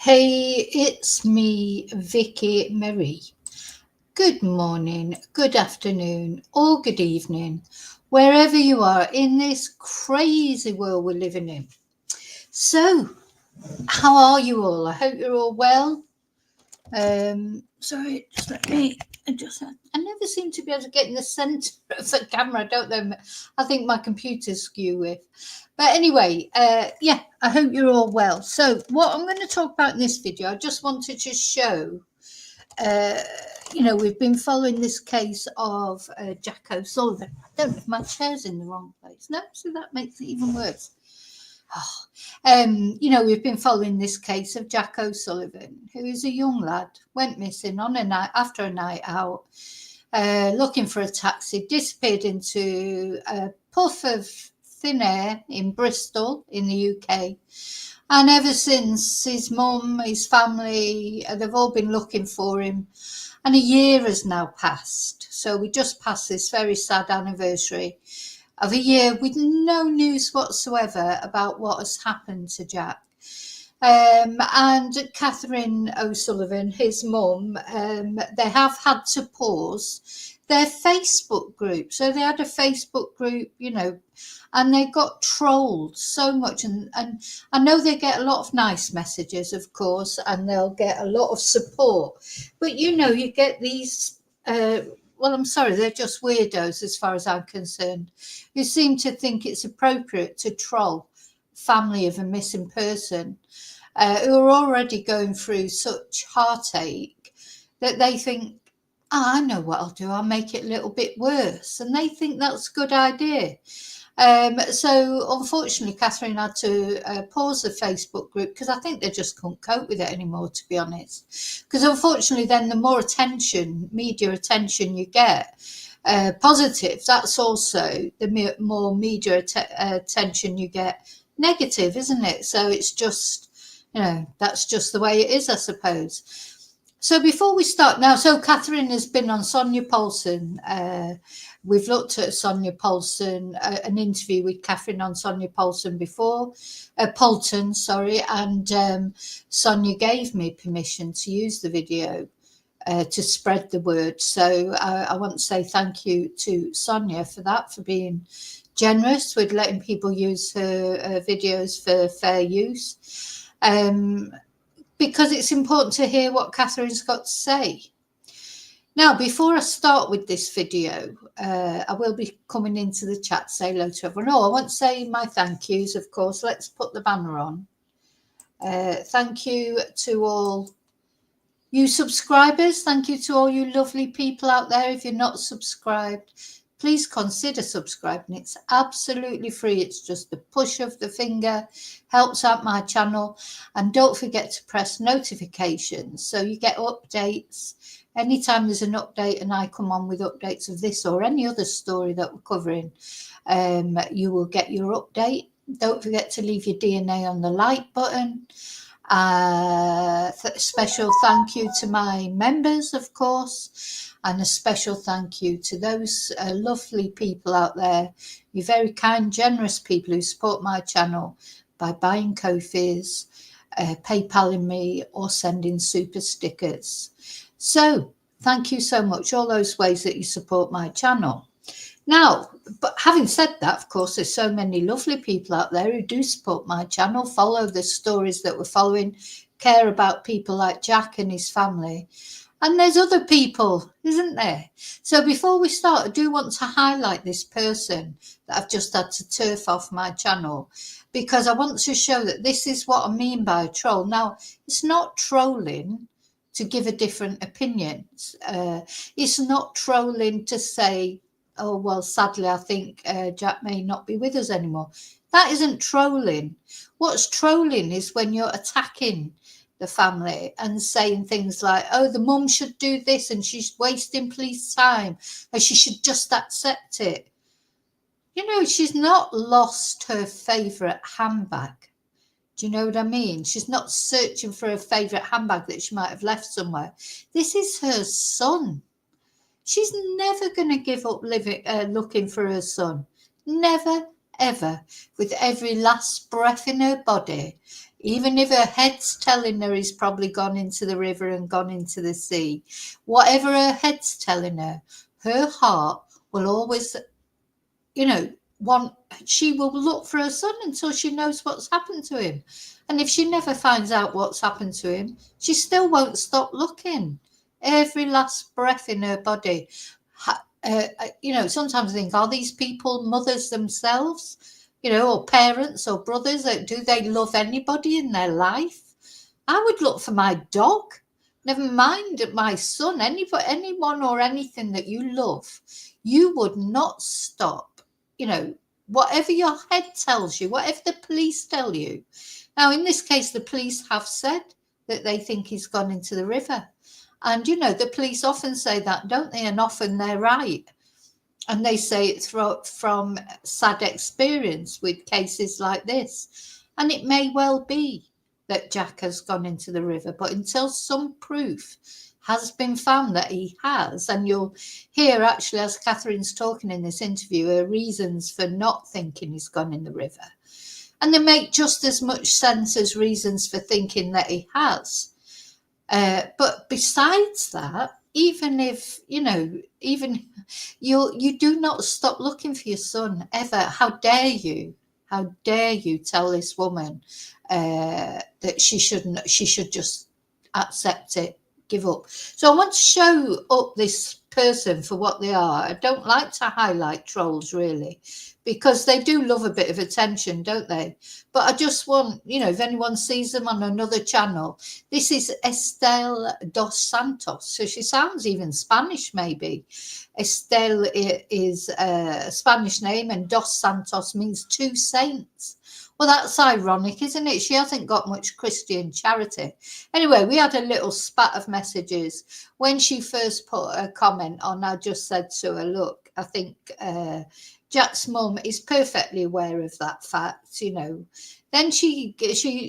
Hey, it's me, Vicky Marie. Good morning, good afternoon, or good evening, wherever you are in this crazy world we're living in. So, how are you all? I hope you're all well. Sorry, just let me adjust that. I never seem to be able to get in the centre of the camera. I don't know. I think my computer's skew with. But anyway, yeah, I hope you're all well. So what I'm going to talk about in this video, I just wanted to show, we've been following this case of Jack O'Sullivan. I don't know if my chair's in the wrong place. No, so that makes it even worse. We've been following this case of Jack O'Sullivan, who is a young lad, went missing on a night after a night out, looking for a taxi, disappeared into a puff of thin air in Bristol in the UK. And ever since, his mum, his family, they've all been looking for him. And a year has now passed. So we just passed this very sad anniversary of a year with no news whatsoever about what has happened to Jack. And Catherine O'Sullivan, his mum, they have had to pause their Facebook group. So they had a Facebook group, and they got trolled so much. And I know they get a lot of nice messages, of course, and they'll get a lot of support. But, you get these... well, I'm sorry, they're just weirdos as far as I'm concerned, who seem to think it's appropriate to troll family of a missing person who are already going through such heartache that they think, I know what I'll do, I'll make it a little bit worse. And they think that's a good idea. So unfortunately, Catherine had to pause the Facebook group because I think they just couldn't cope with it anymore, to be honest. Because unfortunately, then the more attention, media attention you get, positive, that's also the more media attention you get, negative, isn't it? So it's just, that's just the way it is, I suppose. So before we start now, so Catherine has been on Sonia Poulson. We've looked at Sonia Poulson, an interview with Catherine on Sonia Poulson before, Poulton, and Sonia gave me permission to use the video to spread the word. So I want to say thank you to Sonia for that, for being generous with letting people use her videos for fair use. Because it's important to hear what Catherine's got to say. Now, before I start with this video, I will be coming into the chat to say hello to everyone. Oh, I want to say my thank yous, of course. Let's put the banner on. Thank you to all you subscribers. Thank you to all you lovely people out there. If you're not subscribed, please consider subscribing. It's absolutely free. It's just the push of the finger, helps out my channel. And don't forget to press notifications so you get updates. Anytime there's an update and I come on with updates of this or any other story that we're covering, you will get your update. Don't forget to leave your DNA on the like button. Special thank you to my members, of course. And a special thank you to those lovely people out there, you very kind, generous people who support my channel by buying Ko-Fis, PayPaling me or sending super stickers. So thank you so much, all those ways that you support my channel. Now, but having said that, of course, there's so many lovely people out there who do support my channel, follow the stories that we're following, care about people like Jack and his family. And there's other people, isn't there? So before we start, I do want to highlight this person that I've just had to turf off my channel, because I want to show that this is what I mean by a troll. Now, it's not trolling to give a different opinion. It's not trolling to say oh, well, sadly, I think Jack may not be with us anymore. That isn't trolling. What's trolling is when you're attacking the family and saying things like, oh, the mum should do this and she's wasting police time, or she should just accept it. You know, she's not lost her favourite handbag. Do you know what I mean? She's not searching for her favourite handbag that she might have left somewhere. This is her son. She's never going to give up looking for her son. Never, ever. With every last breath in her body, even if her head's telling her he's probably gone into the river and gone into the sea, whatever her head's telling her, her heart will always, you know, she will look for her son until she knows what's happened to him. And if she never finds out what's happened to him, she still won't stop looking. Every last breath in her body. You know, sometimes I think, are these people mothers themselves? You know, or parents or brothers? Do they love anybody in their life? I would look for my dog. Never mind my son. Anyone or anything that you love, you would not stop. You know, whatever your head tells you, whatever the police tell you. Now, in this case, the police have said that they think he's gone into the river. And, you know, the police often say that, don't they? And often they're right. And they say it from sad experience with cases like this. And it may well be that Jack has gone into the river. But until some proof has been found that he has, and you'll hear actually as Catherine's talking in this interview, her reasons for not thinking he's gone in the river. And they make just as much sense as reasons for thinking that he has. But besides that, even if, you know, even you do not stop looking for your son ever. How dare you? How dare you tell this woman that she should just accept it, give up. So I want to show up this person for what they are. I don't like to highlight trolls really, because they do love a bit of attention, don't they? But I just want, you know, if anyone sees them on another channel, this is Estelle dos Santos. So she sounds even Spanish, maybe. Estelle is a Spanish name, and dos Santos means two saints. Well, that's ironic, isn't it? She hasn't got much Christian charity. Anyway, we had a little spat of messages. When she first put a comment on, I just said to her, look, I think Jack's mum is perfectly aware of that fact, you know. Then she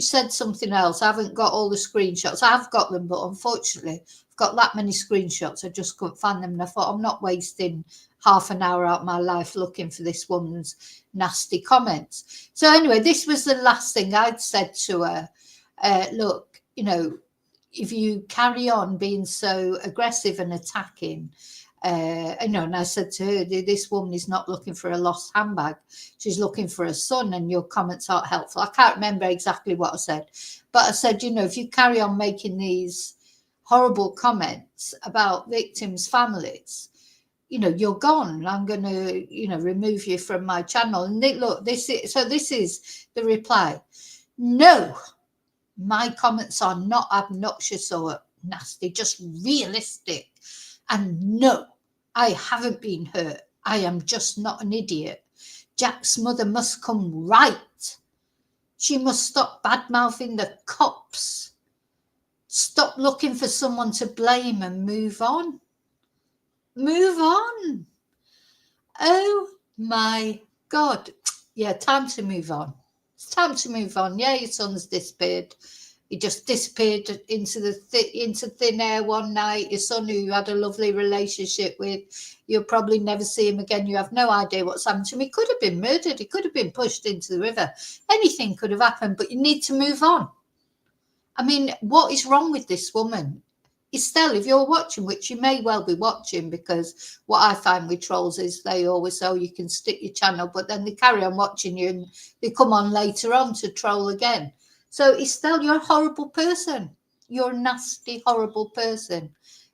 said something else. I haven't got all the screenshots. I've got them, but unfortunately, I've got that many screenshots. I just couldn't find them. And I thought, I'm not wasting half an hour out of my life looking for this woman's nasty comments. So anyway, this was the last thing I'd said to her. Look, you know, if you carry on being so aggressive and attacking, you know, and I said to her, this woman is not looking for a lost handbag. She's looking for a son, and your comments aren't helpful. I can't remember exactly what I said, but I said, you know, if you carry on making these horrible comments about victims' families, you know, you're gone. I'm going to, you know, remove you from my channel. And look, this is the reply. No, my comments are not obnoxious or nasty, just realistic. And no, I haven't been hurt. I am just not an idiot. Jack's mother must come right. She must stop bad-mouthing the cops. Stop looking for someone to blame and move on. Move on. Oh my God. Yeah, time to move on. It's time to move on. Yeah, your son's disappeared. He just disappeared into thin air one night. Your son, who you had a lovely relationship with, you'll probably never see him again. You have no idea what's happened to him. He could have been murdered. He could have been pushed into the river. Anything could have happened, but you need to move on. I mean, what is wrong with this woman? Estelle, if you're watching, which you may well be watching, because what I find with trolls is they always say, oh, you can stick your channel, but then they carry on watching you and they come on later on to troll again. So Estelle, you're a horrible person. You're a nasty, horrible person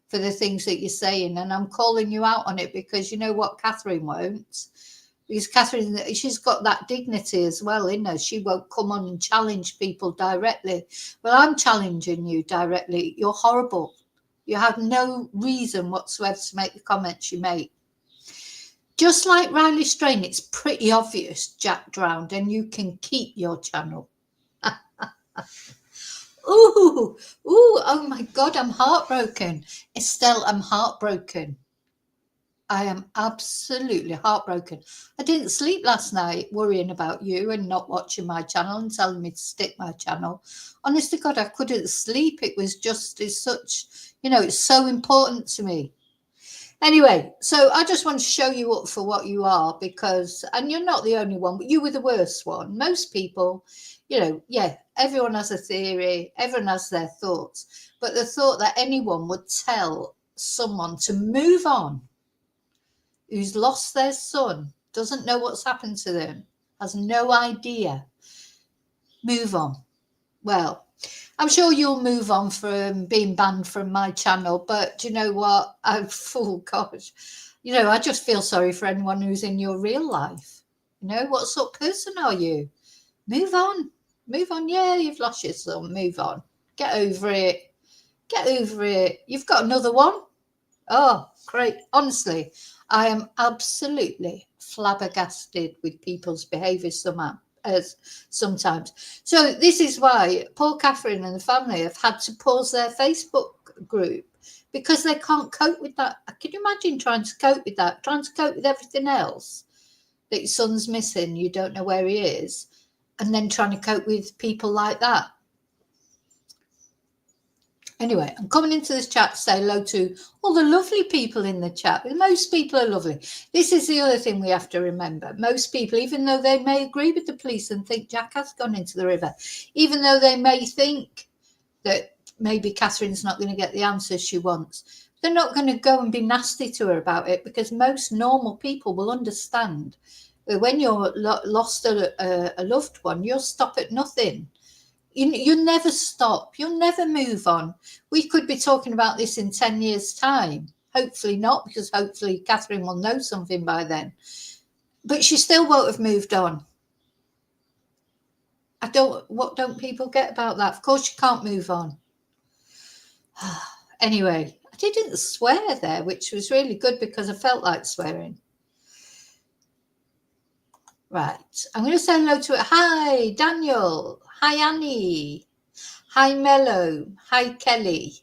for the things that you're saying. And I'm calling you out on it because you know what Catherine won't. Because Catherine, she's got that dignity as well in her. She won't come on and challenge people directly. Well, I'm challenging you directly. You're horrible. You have no reason whatsoever to make the comments you make. Just like Riley Strain, it's pretty obvious Jack drowned and you can keep your channel. Ooh, oh my God, I'm heartbroken. Estelle, I'm heartbroken. I am absolutely heartbroken. I didn't sleep last night worrying about you and not watching my channel and telling me to stick my channel. Honest to God, I couldn't sleep. It was just, it's such, it's so important to me. Anyway, so I just want to show you up for what you are because, and you're not the only one, but you were the worst one. Most people, everyone has a theory, everyone has their thoughts, but the thought that anyone would tell someone to move on who's lost their son, doesn't know what's happened to them, has no idea, move on. Well, I'm sure you'll move on from being banned from my channel, but do you know what? I just feel sorry for anyone who's in your real life. What sort of person are you? Move on. Move on. Yeah, you've lost your son. Move on. Get over it. Get over it. You've got another one. Oh, great. Honestly, I am absolutely flabbergasted with people's behaviour sometimes. So this is why Paul, Catherine and the family have had to pause their Facebook group because they can't cope with that. Can you imagine trying to cope with that? Trying to cope with everything else? That your son's missing, you don't know where he is, and then trying to cope with people like that. Anyway, I'm coming into this chat to say hello to all the lovely people in the chat. Most people are lovely. This is the other thing we have to remember. Most people, even though they may agree with the police and think Jack has gone into the river, even though they may think that maybe Catherine's not going to get the answers she wants, they're not going to go and be nasty to her about it because most normal people will understand that when you're lost a loved one, you'll stop at nothing. You never stop. You'll never move on. We could be talking about this in 10 years' time. Hopefully not, because hopefully Catherine will know something by then. But she still won't have moved on. What don't people get about that? Of course you can't move on. Anyway, I didn't swear there, which was really good because I felt like swearing. Right. I'm going to say hello to it. Hi, Daniel. Hi, Annie. Hi, Mello. Hi, Kelly.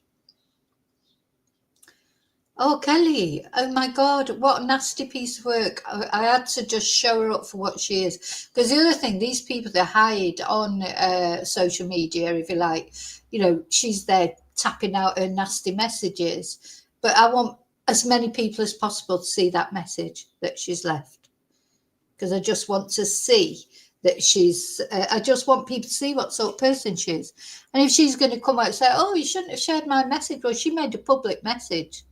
Oh, Kelly. Oh, my God. What a nasty piece of work. I had to just show her up for what she is. Because the other thing, these people that hide on social media, if you like, she's there tapping out her nasty messages. But I want as many people as possible to see that message that she's left. Because I just want to see that I just want people to see what sort of person she is. And if she's going to come out and say, oh, you shouldn't have shared my message, well, she made a public message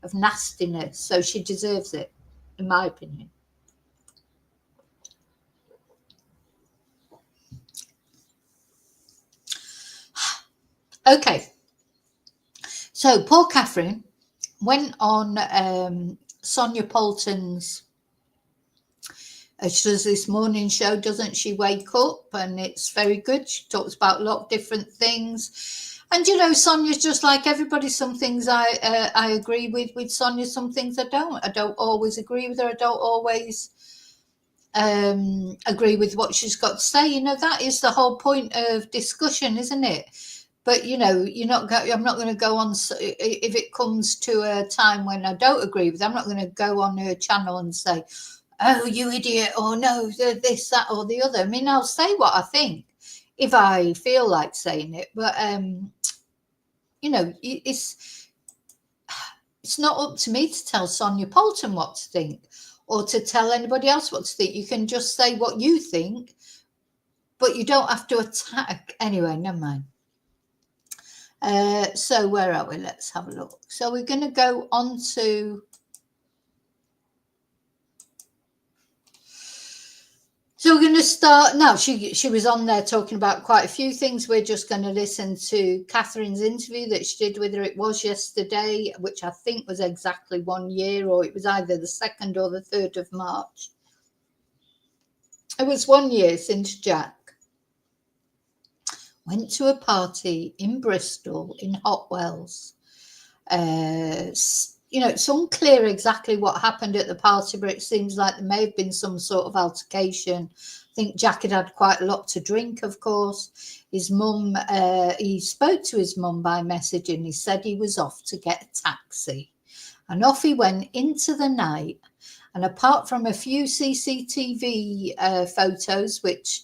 of nastiness, so she deserves it, in my opinion. Okay. So poor Catherine went on Sonia Poulson's she does this morning show, doesn't she? Wake Up, and it's very good. She talks about a lot of different things. And Sonia's just like everybody. Some things I agree with Sonia, some things I don't. I don't always agree with her. I don't always agree with what she's got to say. That is the whole point of discussion, isn't it? But I'm not going to go on if it comes to a time when I don't agree with her. I'm not going to go on her channel and say, oh, you idiot, or no, this, that, or the other. I mean, I'll say what I think if I feel like saying it, but it's not up to me to tell Sonia Poulson what to think or to tell anybody else what to think. You can just say what you think, but you don't have to attack. Anyway, never mind. So where are we? Let's have a look. So we're going to go on to... So we're going to start now. She was on there talking about quite a few things. We're just going to listen to Catherine's interview that she did with her. It was yesterday, which I think was exactly 1 year, or it was either the 2nd or the 3rd of March. It was 1 year since Jack went to a party in Bristol, in Hotwells, it's unclear exactly what happened at the party, but it seems like there may have been some sort of altercation. I think Jack had quite a lot to drink, of course. His mum, he spoke to his mum by message, and he said he was off to get a taxi. And off he went into the night. And apart from a few CCTV photos, which,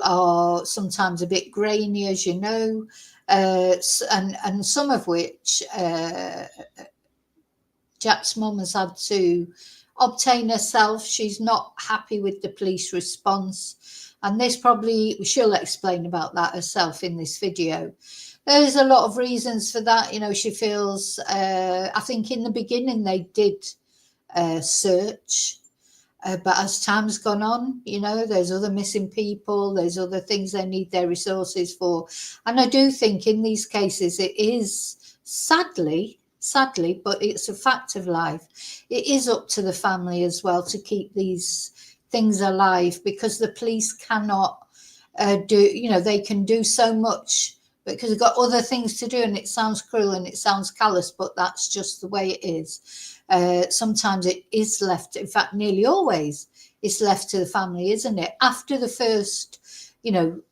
are sometimes a bit grainy, as you know, and some of which Jack's mum has had to obtain herself. She's not happy with the police response. And she'll explain about that herself in this video. There's a lot of reasons for that. She feels, I think in the beginning they did search. But as time's gone on, there's other missing people, there's other things they need their resources for. And I do think in these cases it is sadly, but it's a fact of life. It is up to the family as well to keep these things alive, because the police cannot they can do so much because they've got other things to do. And it sounds cruel and it sounds callous, but that's just the way it is. Sometimes it is left, in fact, nearly always it's left to the family, isn't it? After the first,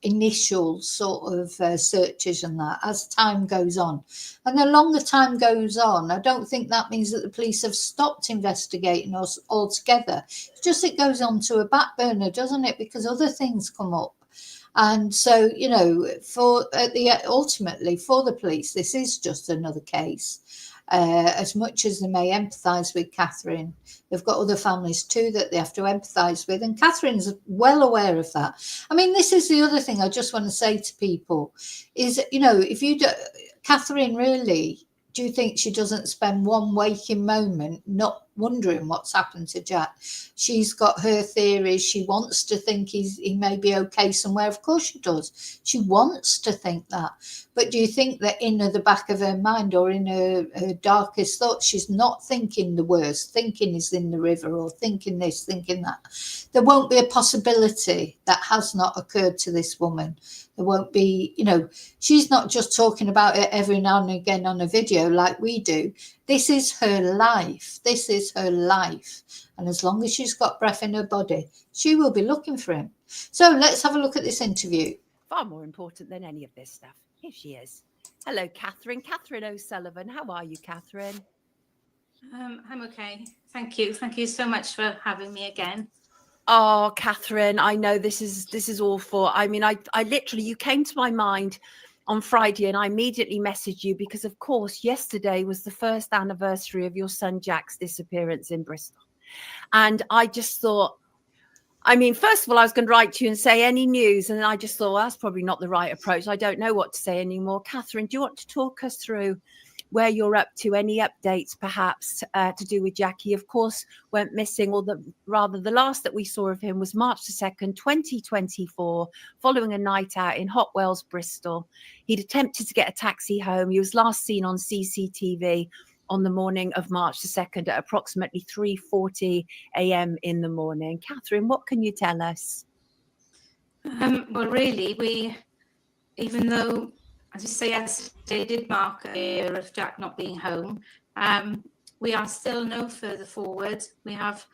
initial sort of searches and that, as time goes on. And the longer time goes on, I don't think that means that the police have stopped investigating us altogether. It's just it goes on to a back burner, doesn't it? Because other things come up. And so, ultimately for the police, this is just another case. As much as they may empathise with Catherine, they've got other families too that they have to empathise with, and Catherine's well aware of that. I mean, this is the other thing I just want to say to people is, if you do, Catherine, really, do you think she doesn't spend one waking moment not wondering what's happened to Jack? She's got her theories. She wants to think he may be okay somewhere. Of course she does. She wants to think that. But do you think that in the back of her mind or in her darkest thoughts, she's not thinking the worst, thinking he's in the river or thinking this, thinking that? There won't be a possibility that has not occurred to this woman. There won't be, she's not just talking about it every now and again on a video like we do. This is her life. This is her life. And as long as she's got breath in her body, she will be looking for him. So let's have a look at this interview. Far more important than any of this stuff. Here she is. Hello, Catherine. Catherine O'Sullivan. How are you, Catherine? I'm okay. Thank you. Thank you so much for having me again. Oh, Catherine, I know this is awful. I mean, I literally, you came to my mind on Friday and I immediately messaged you because, of course, yesterday was the first anniversary of your son Jack's disappearance in Bristol. And I just thought, I mean, first of all, I was going to write to you and say any news. And I just thought, well, that's probably not the right approach. I don't know what to say anymore. Catherine, do you want to talk us through where you're up to, any updates perhaps to do with Jackie? Of course, went missing, or the last that we saw of him was March the 2nd, 2024, following a night out in Hot Wells, Bristol. He'd attempted to get a taxi home. He was last seen on CCTV on the morning of March the 2nd at approximately 3:40 a.m. in the morning. Catherine, what can you tell us? Well, really, even though, as you say, yesterday did mark a year of Jack not being home, we are still no further forward. We have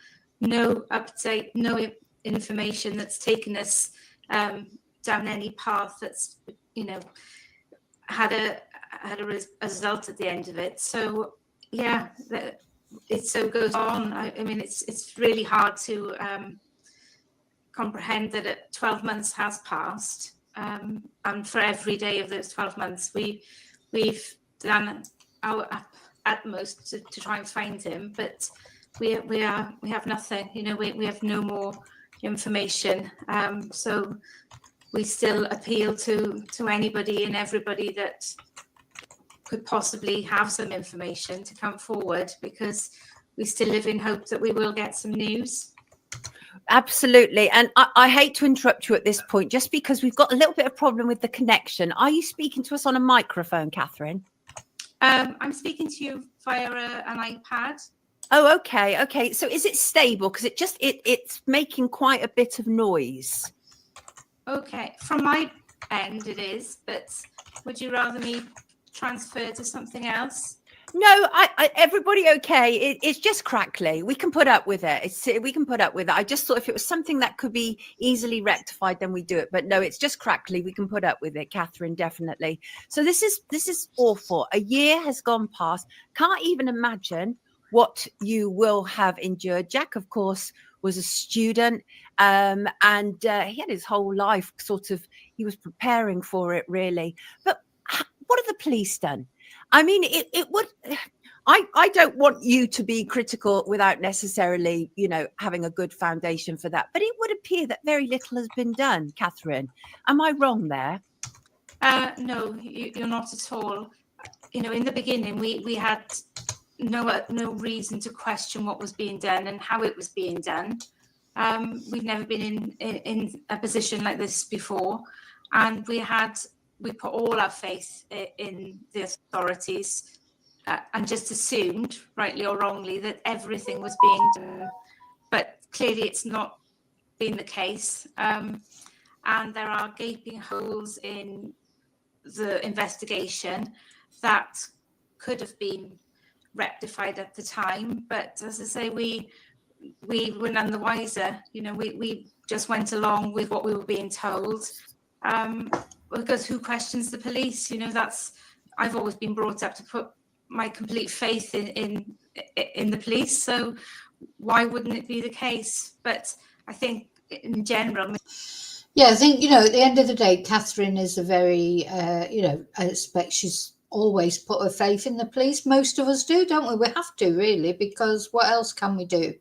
no update, no information that's taken us down any path that's, had a result at the end of it. So, yeah, it so goes on. I mean, it's really hard to comprehend that 12 months has passed. And for every day of those 12 months, we've done our utmost to try and find him, but we have nothing. We have no more information. So we still appeal to anybody and everybody that could possibly have some information to come forward, because we still live in hope that we will get some news. Absolutely. And I hate to interrupt you at this point, just because we've got a little bit of problem with the connection. Are you speaking to us on a microphone, Catherine? I'm speaking to you via an iPad. Oh, okay. Okay. So is it stable? Because it's making quite a bit of noise. Okay. From my end, it is. But would you rather me transfer to something else? No, everybody okay. It's just crackly. We can put up with it. We can put up with it. I just thought if it was something that could be easily rectified, then we do it. But no, it's just crackly. We can put up with it, Catherine, definitely. So this is awful. A year has gone past. Can't even imagine what you will have endured. Jack, of course, was a student, and he had his whole life he was preparing for it, really. But what have the police done? I mean, it would. I don't want you to be critical without necessarily, having a good foundation for that. But it would appear that very little has been done, Catherine. Am I wrong there? No, you're not at all. In the beginning, we had no reason to question what was being done and how it was being done. We've never been in a position like this before, and we put all our faith in the authorities and just assumed, rightly or wrongly, that everything was being done. But clearly it's not been the case. And there are gaping holes in the investigation that could have been rectified at the time. But as I say, we were none the wiser. We just went along with what we were being told. Because who questions the police? I've always been brought up to put my complete faith in the police. So why wouldn't it be the case? But I think in general. Yeah, I think, at the end of the day, Catherine is a very, I expect she's always put her faith in the police. Most of us do, don't we? We have to, really, because what else can we do?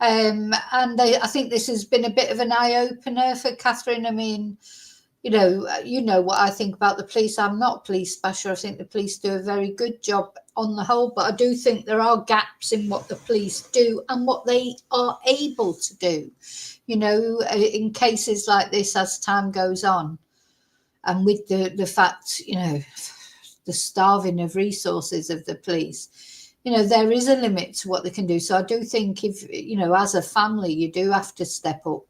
And I think this has been a bit of an eye-opener for Catherine. I mean, you know what I think about the police. I'm not a police basher. I think the police do a very good job on the whole, but I do think there are gaps in what the police do and what they are able to do, in cases like this as time goes on. And with the fact, the starving of resources of the police, there is a limit to what they can do. So I do think if, as a family, you do have to step up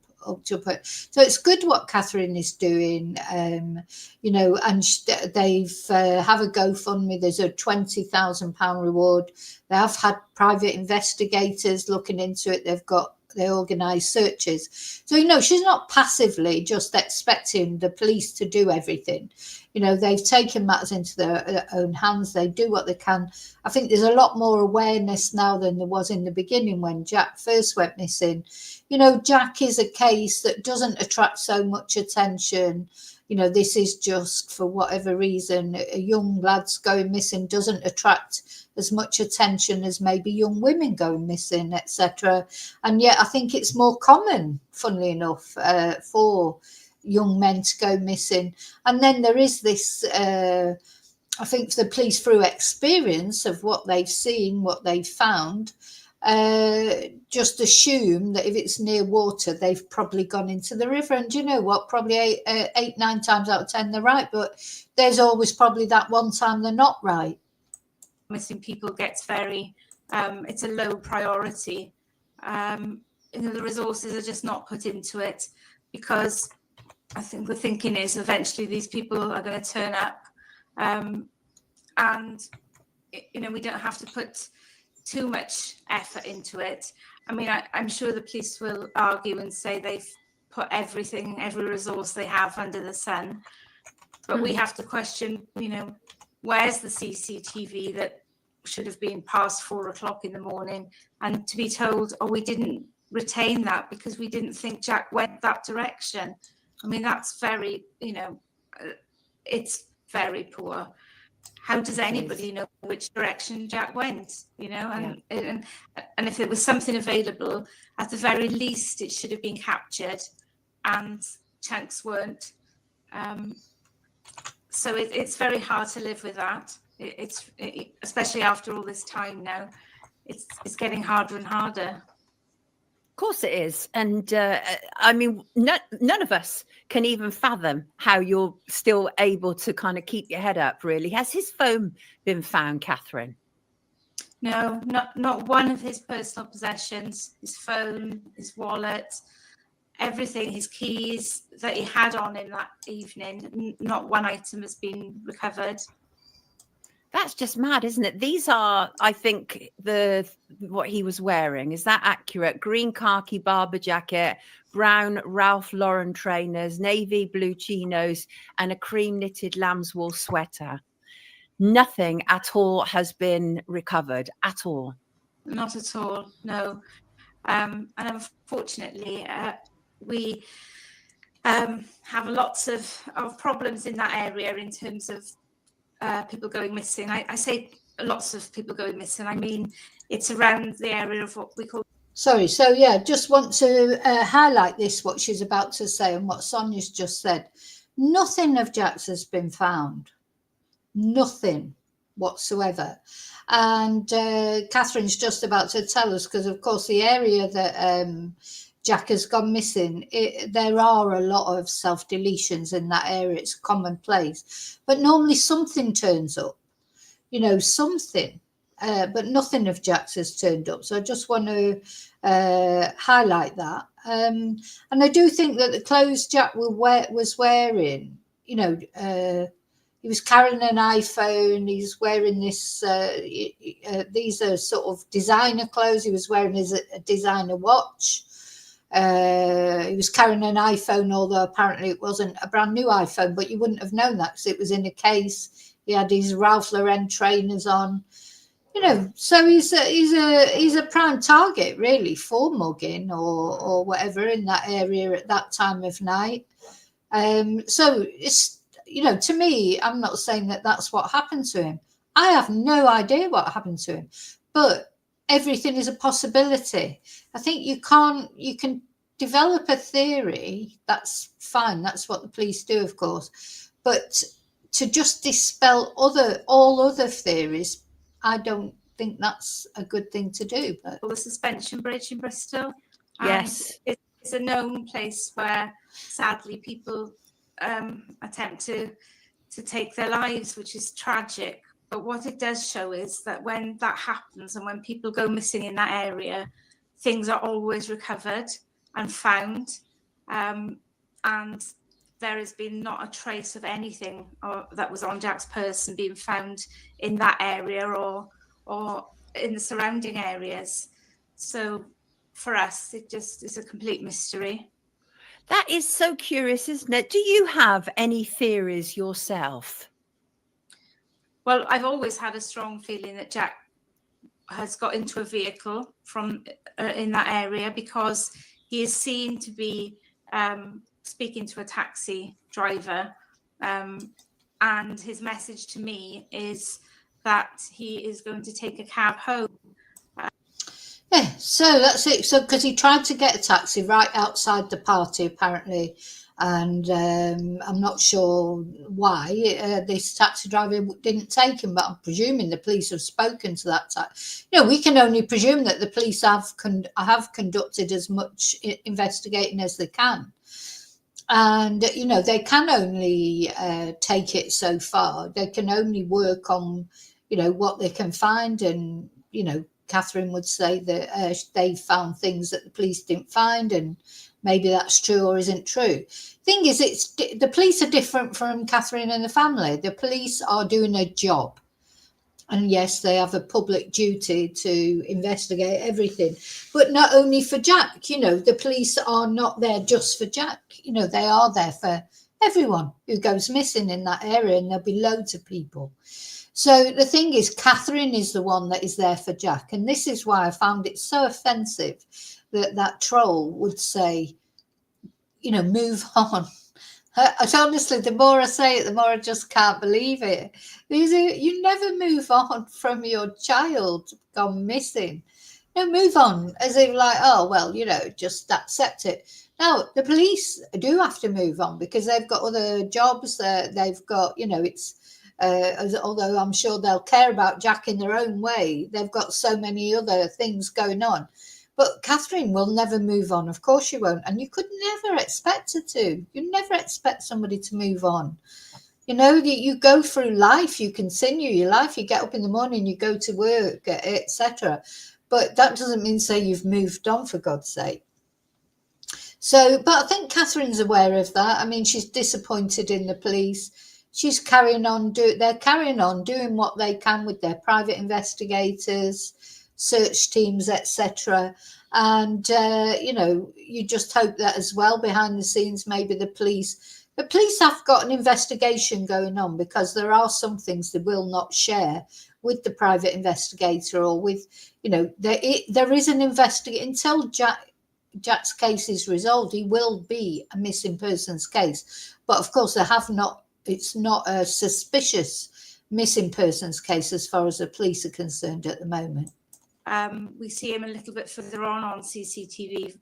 to it. So it's good what Catherine is doing, and they've have a GoFundMe. There's a £20,000 reward. They have had private investigators looking into it. They organise searches. So, she's not passively just expecting the police to do everything. They've taken matters into their own hands. They do what they can. I think there's a lot more awareness now than there was in the beginning when Jack first went missing. Jack is a case that doesn't attract so much attention. This is just for whatever reason, a young lad's going missing doesn't attract as much attention as maybe young women going missing, etc. And yet I think it's more common, funnily enough, for young men to go missing. And then there is this, I think the police, through experience of what they've seen, what they've found, just assume that if it's near water, they've probably gone into the river. And you know what? Probably 9 times out of 10 they're right, but there's always probably that one time they're not right. Missing people gets very, it's a low priority. The resources are just not put into it because I think the thinking is eventually these people are going to turn up, and we don't have to put too much effort into it. I mean, I'm sure the police will argue and say they've put every resource they have under the sun, but we have to question, where's the CCTV that should have been past 4 o'clock in the morning, and to be told, we didn't retain that because we didn't think Jack went that direction. I mean, that's very, it's very poor. How does anybody know which direction Jack went? And if there was something available, at the very least, it should have been captured, and chunks weren't. So it's very hard to live with that. It's especially after all this time now. It's getting harder and harder. Of course it is. And I mean, none of us can even fathom how you're still able to kind of keep your head up, really. Has his phone been found, Catherine? No, not one of his personal possessions, his phone, his wallet, everything, his keys that he had on him that evening. Not one item has been recovered. That's just mad, isn't it? These are, I think, what he was wearing. Is that accurate? Green khaki Barber jacket, brown Ralph Lauren trainers, navy blue chinos, and a cream knitted lamb's wool sweater. Nothing at all has been recovered at all. Not at all, no. And unfortunately, we have lots of problems in that area in terms of people going missing. I say lots of people going missing. I mean, it's around the area of what we call... Sorry, so yeah, just want to highlight this, what she's about to say and what Sonia's just said. Nothing of Jack's has been found. Nothing whatsoever. And Catherine's just about to tell us, because of course the area that Jack has gone missing, there are a lot of self-deletions in that area. It's commonplace, but normally something turns up, you know, something, but nothing of Jack's has turned up. So I just want to highlight that. And I do think that the clothes Jack was wearing, you know, he was carrying an iPhone. He's wearing this. These are sort of designer clothes. He was wearing a designer watch. He was carrying an iPhone, although apparently it wasn't a brand new iPhone. But you wouldn't have known that because it was in a case. He had his Ralph Lauren trainers on. You know, so he's a prime target really for mugging or whatever in that area at that time of night. So it's. You know, to me, I'm not saying that that's what happened to him. I have no idea what happened to him, but everything is a possibility. I think you can develop a theory. That's fine. That's what the police do, of course. But to just dispel all other theories, I don't think that's a good thing to do. But the suspension bridge in Bristol. Yes. It's a known place where sadly people attempt to take their lives, which is tragic. But what it does show is that when that happens and when people go missing in that area, things are always recovered and found, and there has been not a trace of anything that was on Jack's person being found in that area or in the surrounding areas. So for us, it just is a complete mystery. That is so curious, isn't it? Do you have any theories yourself? Well, I've always had a strong feeling that Jack has got into a vehicle from in that area, because he is seen to be speaking to a taxi driver, and his message to me is that he is going to take a cab home. Yeah, so that's it. So because he tried to get a taxi right outside the party, apparently, and I'm not sure why this taxi driver didn't take him, but I'm presuming the police have spoken to that taxi. You know, we can only presume that the police have conducted as much investigating as they can. And, you know, they can only take it so far. They can only work on, you know, what they can find. And, you know, Catherine would say that they found things that the police didn't find, and maybe that's true or isn't true. Thing is, the police are different from Catherine and the family. The police are doing a job. And yes, they have a public duty to investigate everything, but not only for Jack. You know, the police are not there just for Jack. You know, they are there for everyone who goes missing in that area, and there'll be loads of people. So the thing is, Catherine is the one that is there for Jack. And this is why I found it so offensive that that troll would say, you know, move on. Honestly, the more I say it, the more I just can't believe it. You never move on from your child gone missing. No, move on as if like, oh, well, you know, just accept it. Now, the police do have to move on because they've got other jobs. They've got, you know, it's, although I'm sure they'll care about Jack in their own way, they've got so many other things going on. But Catherine will never move on. Of course she won't. And you could never expect her to. You never expect somebody to move on. You know, you go through life, you continue your life, you get up in the morning, you go to work, etc. But that doesn't mean say you've moved on, for God's sake. So, but I think Catherine's aware of that. I mean, she's disappointed in the police. she's carrying on. They're carrying on doing what they can with their private investigators, search teams, etc. And you just hope that as well behind the scenes, maybe the police have got an investigation going on, because there are some things they will not share with the private investigator, or with, there is an investigation until Jack's case is resolved. He will be a missing persons case, but of course it's not a suspicious missing persons case as far as the police are concerned at the moment. We see him a little bit further on CCTV,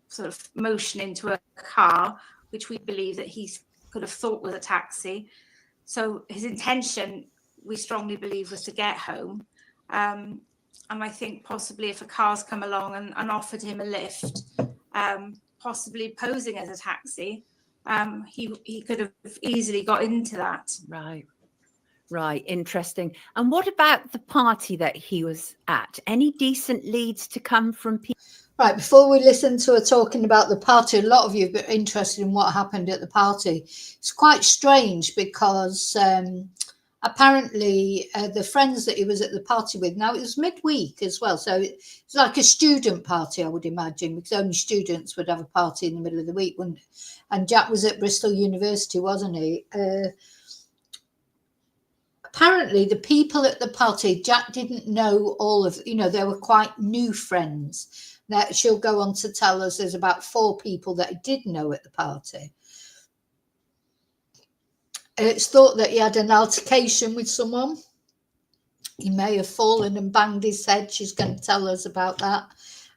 sort of motioning to a car, which we believe that he could have thought was a taxi. So his intention, we strongly believe, was to get home. And I think possibly if a car's come along and offered him a lift, possibly posing as a taxi, he could have easily got into that. Right, interesting. And what about the party that he was at? Any decent leads to come from people? Right, before we listen to her talking about the party, a lot of you have been interested in what happened at the party. It's quite strange because apparently the friends that he was at the party with, now it was midweek as well, so it's like a student party, I would imagine, because only students would have a party in the middle of the week, wouldn't it? And Jack was at Bristol University, wasn't he? Apparently the people at the party, Jack didn't know all of, they were quite new friends. That she'll go on to tell us there's about 4 people that he did know at the party. It's thought that he had an altercation with someone. He may have fallen and banged his head. She's going to tell us about that.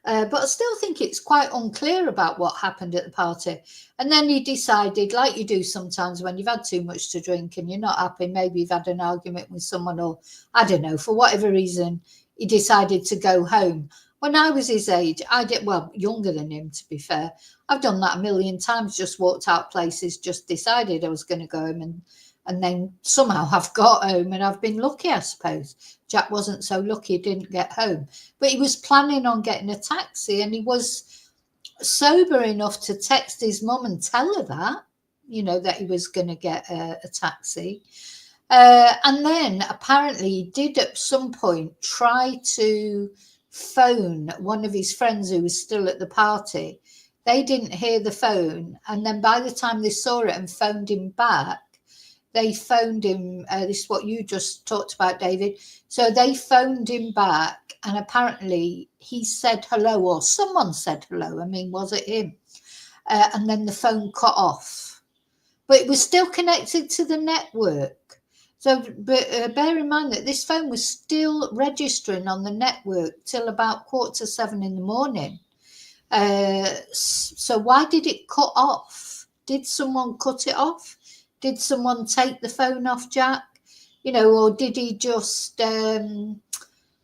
But I still think it's quite unclear about what happened at the party. And then he decided, like you do sometimes when you've had too much to drink and you're not happy, maybe you've had an argument with someone, or I don't know, for whatever reason, he decided to go home. When I was his age, younger than him, to be fair, I've done that a million times, just walked out places, just decided I was going to go home, and then somehow I've got home, and I've been lucky, I suppose. Jack wasn't so lucky, he didn't get home. But he was planning on getting a taxi, and he was sober enough to text his mum and tell her that, that he was going to get a taxi. And then apparently he did at some point try to phone one of his friends who was still at the party. They didn't hear the phone, and then by the time they saw it and phoned him back, they phoned him, this is what you just talked about, David. So they phoned him back, and apparently he said hello, or someone said hello. I mean, was it him? And then the phone cut off. But it was still connected to the network. So bear in mind that this phone was still registering on the network till about 6:45 in the morning. So why did it cut off? Did someone cut it off? Did someone take the phone off Jack? Or did he just,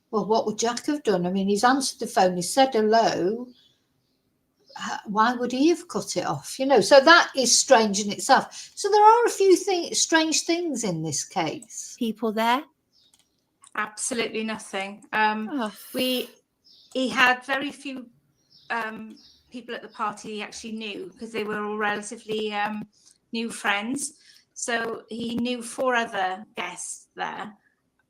what would Jack have done? I mean, he's answered the phone, he said hello. Why would he have cut it off? So that is strange in itself. So there are a few strange things in this case. People there? Absolutely nothing. He had very few people at the party he actually knew, because they were all relatively new friends. So he knew 4 other guests there.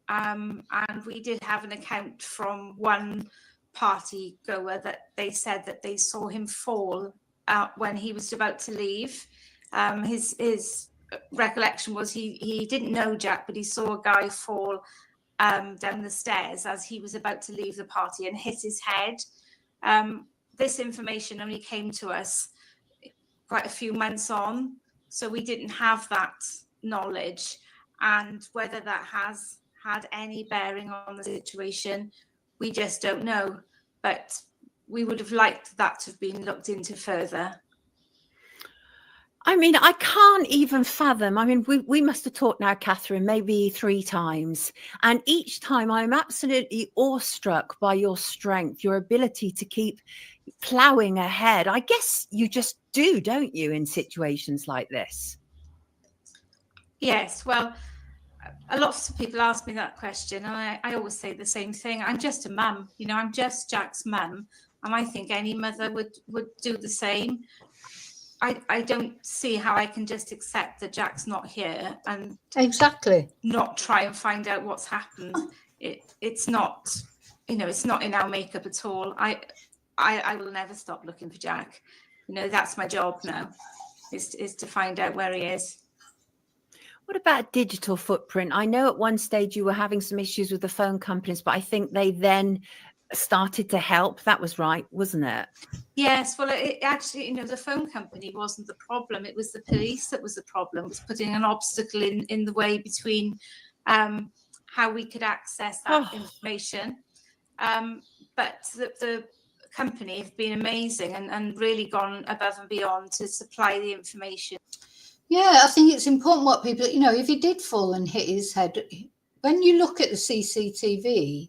And we did have an account from one party goer that they said that they saw him fall out when he was about to leave. His recollection was he didn't know Jack, but he saw a guy fall down the stairs as he was about to leave the party and hit his head. This information only came to us quite a few months on, so we didn't have that knowledge, and whether that has had any bearing on the situation, we just don't know. But we would have liked that to have been looked into further. I mean, I can't even fathom. I mean, we must have talked now, Catherine, maybe 3 times. And each time I'm absolutely awestruck by your strength, your ability to keep ploughing ahead. I guess you just do, don't you, in situations like this? Yes, well, a lot of people ask me that question, and I always say the same thing. I'm just a mum, I'm just Jack's mum, and I think any mother would do the same. I don't see how I can just accept that Jack's not here and Exactly. not try and find out what's happened. It's not, it's not in our makeup at all. I will never stop looking for Jack. That's my job now, is to find out where he is. What about digital footprint? I know at one stage you were having some issues with the phone companies, but I think they then started to help. That was right, wasn't it? Yes, well, it actually, the phone company wasn't the problem. It was the police that was the problem. It was putting an obstacle in the way between how we could access that information. But the company have been amazing and really gone above and beyond to supply the information. Yeah, I think it's important what people, if he did fall and hit his head, when you look at the CCTV,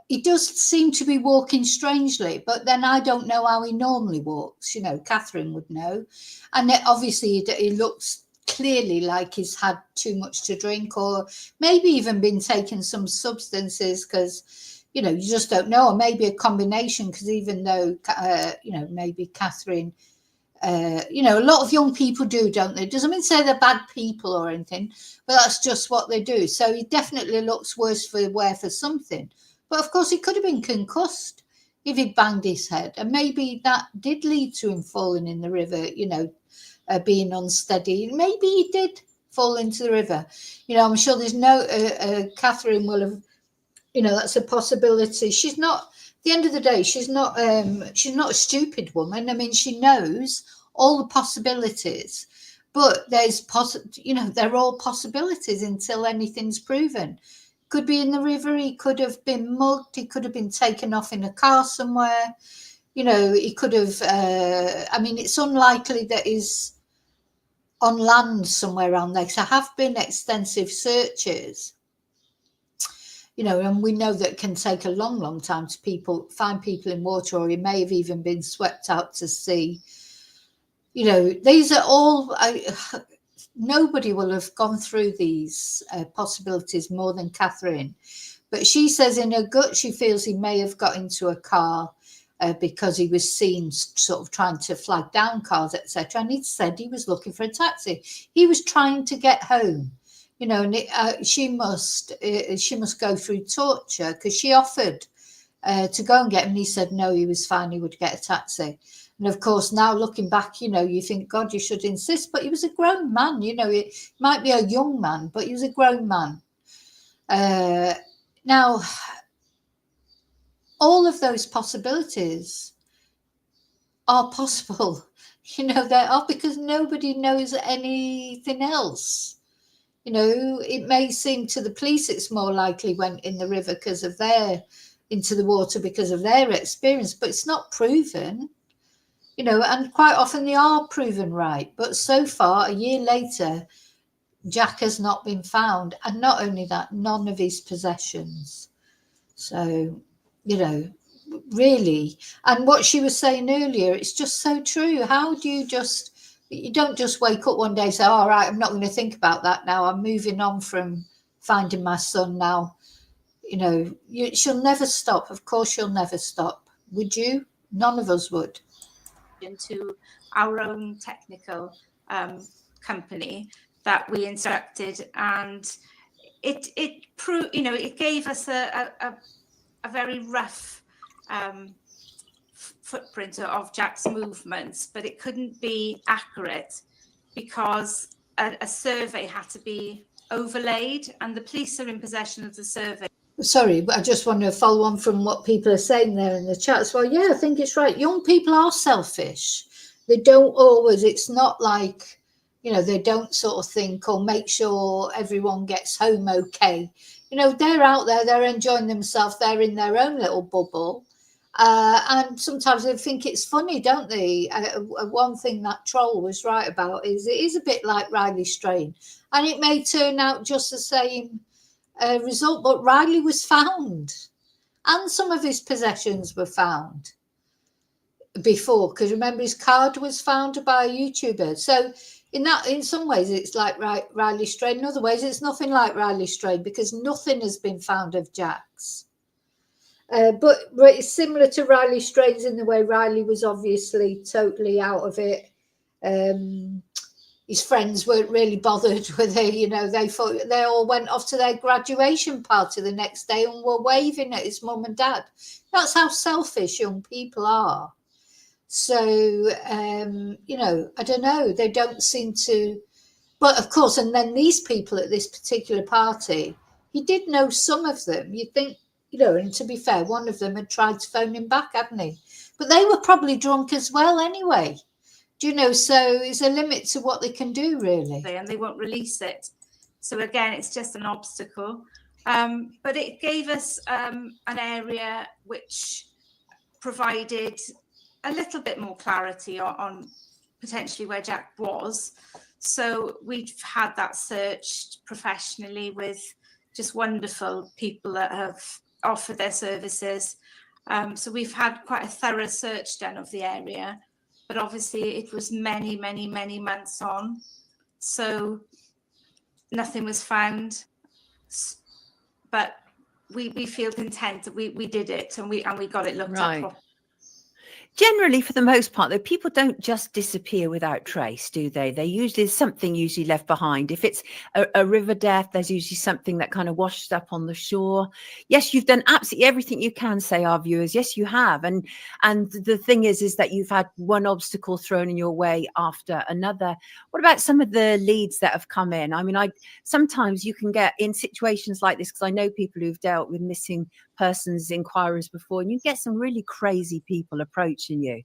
he does seem to be walking strangely, but then I don't know how he normally walks. Catherine would know. And obviously he looks clearly like he's had too much to drink, or maybe even been taking some substances, because, you just don't know, or maybe a combination, because even though, maybe Catherine, a lot of young people do, don't they? Doesn't mean to say they're bad people or anything, but that's just what they do. So he definitely looks worse for wear for something. But of course, he could have been concussed if he'd banged his head. And maybe that did lead to him falling in the river, being unsteady. Maybe he did fall into the river. I'm sure there's no, Catherine will have, that's a possibility. She's not, at the end of the day, she's not a stupid woman. I mean, she knows all the possibilities, but they're all possibilities until anything's proven. Could be in the river, he could have been mugged, he could have been taken off in a car somewhere, he could have, it's unlikely that he's on land somewhere around there, because there have been extensive searches, and we know that it can take a long, long time to find people in water, or he may have even been swept out to sea. These are all... Nobody will have gone through these possibilities more than Catherine. But she says in her gut, she feels he may have got into a car because he was seen sort of trying to flag down cars, etc. And he said he was looking for a taxi. He was trying to get home, and she must go through torture, because she offered to go and get him. And he said no, he was fine, he would get a taxi. And of course, now looking back, you think, God, you should insist. But he was a grown man, he might be a young man, but he was a grown man. Now, all of those possibilities are possible. They are, because nobody knows anything else. It may seem to the police it's more likely went in the river into the water because of their experience, but it's not proven. And quite often they are proven right. But so far, a year later, Jack has not been found. And not only that, none of his possessions. So, really. And what she was saying earlier, it's just so true. How do you don't just wake up one day and say, all right, I'm not going to think about that now. I'm moving on from finding my son now. She'll never stop. Of course, she'll never stop. Would you? None of us would. To our own technical company that we instructed, and it proved, it gave us a very rough footprint of Jack's movements, but it couldn't be accurate because a survey had to be overlaid, and the police are in possession of the survey. Sorry, but I just want to follow on from what people are saying there in the chat as well. Yeah, I think it's right. Young people are selfish. They don't always, it's not like, they don't sort of think or make sure everyone gets home okay. They're out there, they're enjoying themselves, they're in their own little bubble. And sometimes they think it's funny, don't they? One thing that troll was right about is it is a bit like Riley Strain. And it may turn out just the same result, but Riley was found, and some of his possessions were found before, because remember his card was found by a YouTuber. So in some ways it's like Riley Strain, in other ways it's nothing like Riley Strain, because nothing has been found of Jack's. But it's similar to Riley Strain's in the way Riley was obviously totally out of it, his friends weren't really bothered with it. You know, they thought they all went off to their graduation party the next day and were waving at his mum and dad. That's how selfish young people are. So, you know, I don't know. They don't seem to. But of course, and then these people at this particular party, he did know some of them. You'd think, you know, and to be fair, one of them had tried to phone him back, hadn't he? But they were probably drunk as well anyway. Do you know, so there's a limit to what they can do, really. And they won't release it. So again, it's just an obstacle. But it gave us an area which provided a little bit more clarity on potentially where Jack was. So we've had that searched professionally with just wonderful people that have offered their services. So we've had quite a thorough search done of the area. But obviously it was many, many, many months on. So nothing was found. But we feel content that we did it and we got it looked at properly. Generally, for the most part, though, people don't just disappear without trace, do they? There's something usually left behind. If it's a river death, there's usually something that kind of washes up on the shore. Yes, you've done absolutely everything you can, say our viewers. Yes, you have. And the thing is that you've had one obstacle thrown in your way after another. What about some of the leads that have come in? I mean, sometimes you can get in situations like this, because I know people who've dealt with missing persons inquiries before, and you get some really crazy people approaching you.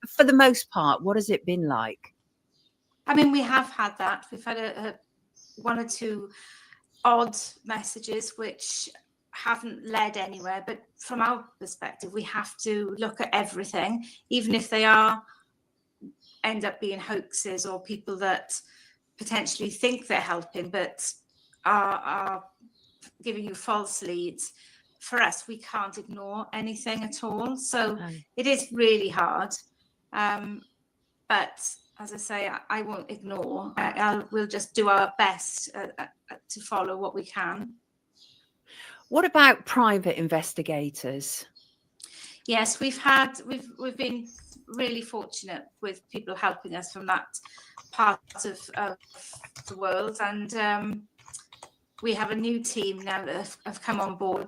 For the most part, what has it been like? I mean, we have had that. We've had one or two odd messages which haven't led anywhere, but from our perspective, we have to look at everything, even if they end up being hoaxes or people that potentially think they're helping but are giving you false leads. For us, we can't ignore anything at all. So it is really hard. But as I say, I won't ignore. We'll just do our best to follow what we can. What about private investigators? Yes, we've been really fortunate with people helping us from that part of the world. And we have a new team now that have come on board.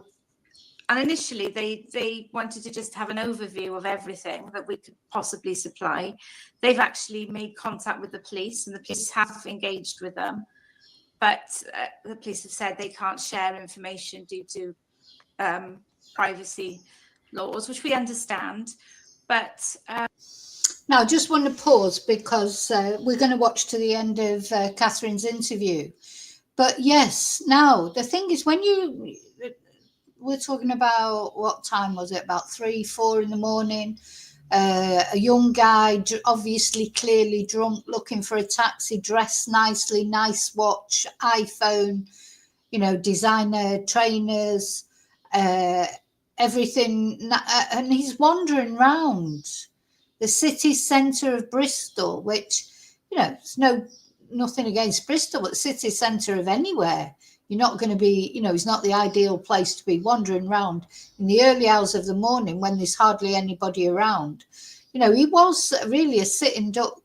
And initially, they wanted to just have an overview of everything that we could possibly supply. They've actually made contact with the police, and the police have engaged with them. But the police have said they can't share information due to privacy laws, which we understand. But now, I just want to pause because we're going to watch to the end of Catherine's interview. But yes, now the thing is, when we're talking about, what time was it? About 3-4 in the morning. A young guy, obviously clearly drunk, looking for a taxi, dressed nicely, nice watch, iPhone, you know, designer trainers, everything. And he's wandering around the city centre of Bristol, which, you know, it's nothing against Bristol, but the city centre of anywhere. You're not going to be, you know, it's not the ideal place to be wandering around in the early hours of the morning when there's hardly anybody around. You know, he was really a sitting duck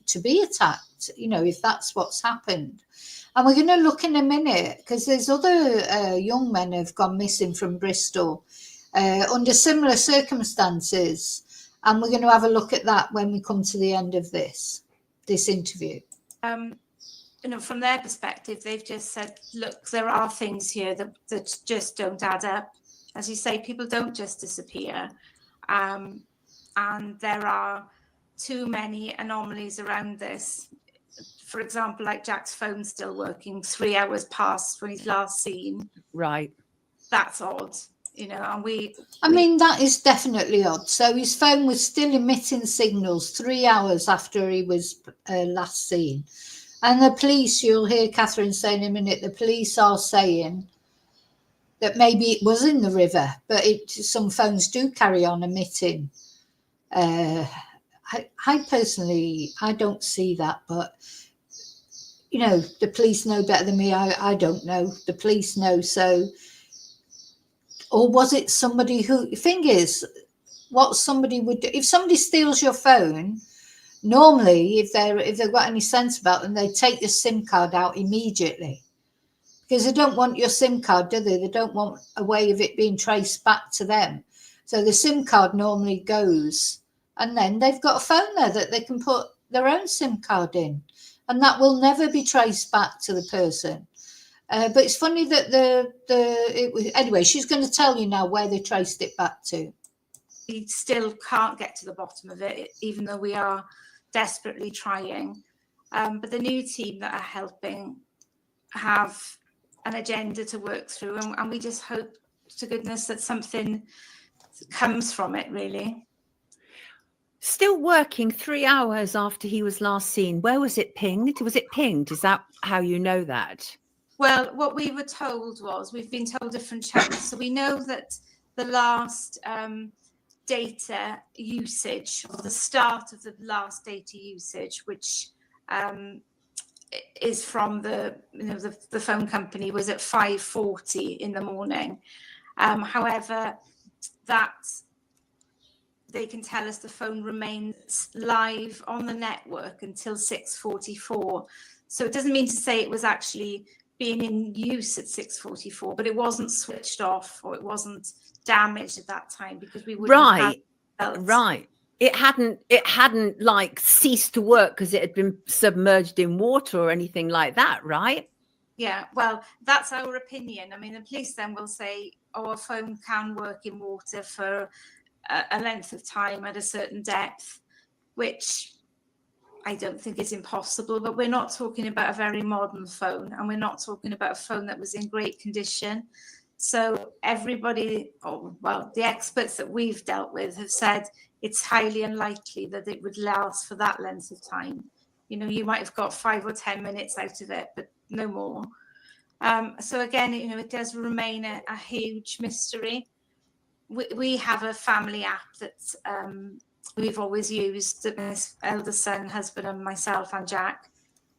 to be attacked, you know, if that's what's happened. And we're going to look in a minute, because there's other young men have gone missing from Bristol under similar circumstances. And we're going to have a look at that when we come to the end of this interview. You know, from their perspective, they've just said, look, there are things here that just don't add up. As you say, people don't just disappear. And there are too many anomalies around this. For example, like Jack's phone still working 3 hours past when he's last seen. Right. That's odd, you know, and I mean, that is definitely odd. So his phone was still emitting signals 3 hours after he was last seen. And the police, you'll hear Catherine say in a minute, the police are saying that maybe it was in the river, but some phones do carry on emitting. I personally, I don't see that, but, you know, the police know better than me. I don't know. The police know. So, or was it somebody who, the thing is, what somebody would do, if somebody steals your phone, Normally, if they've got any sense about them, they take your SIM card out immediately, because they don't want your SIM card, do they? They don't want a way of it being traced back to them. So the SIM card normally goes, and then they've got a phone there that they can put their own SIM card in, and that will never be traced back to the person. But it's funny that anyway, she's going to tell you now where they traced it back to. We still can't get to the bottom of it, even though we are desperately trying. But the new team that are helping have an agenda to work through, and we just hope to goodness that something comes from it, really. Still working 3 hours after he was last seen. Where was it pinged? Was it pinged? Is that how you know that? Well, what we were told was, we've been told different channels. So we know that the last data usage, or the start of the last data usage, which is from the phone company, was at 5:40 in the morning. However, that they can tell us the phone remains live on the network until 6:44. So it doesn't mean to say it was actually being in use at 6:44, but it wasn't switched off, or it wasn't damaged at that time, because we wouldn't have right. It hadn't like ceased to work because it had been submerged in water or anything like that, right? Yeah, well, that's our opinion. I mean, the police then will say, oh, a phone can work in water for a length of time at a certain depth, which I don't think is impossible, but we're not talking about a very modern phone, and we're not talking about a phone that was in great condition. So everybody, the experts that we've dealt with have said it's highly unlikely that it would last for that length of time. You might have got 5 or 10 minutes out of it, but no more. So again, it does remain a huge mystery. We have a family app that we've always used, my eldest son, husband, and myself, and Jack.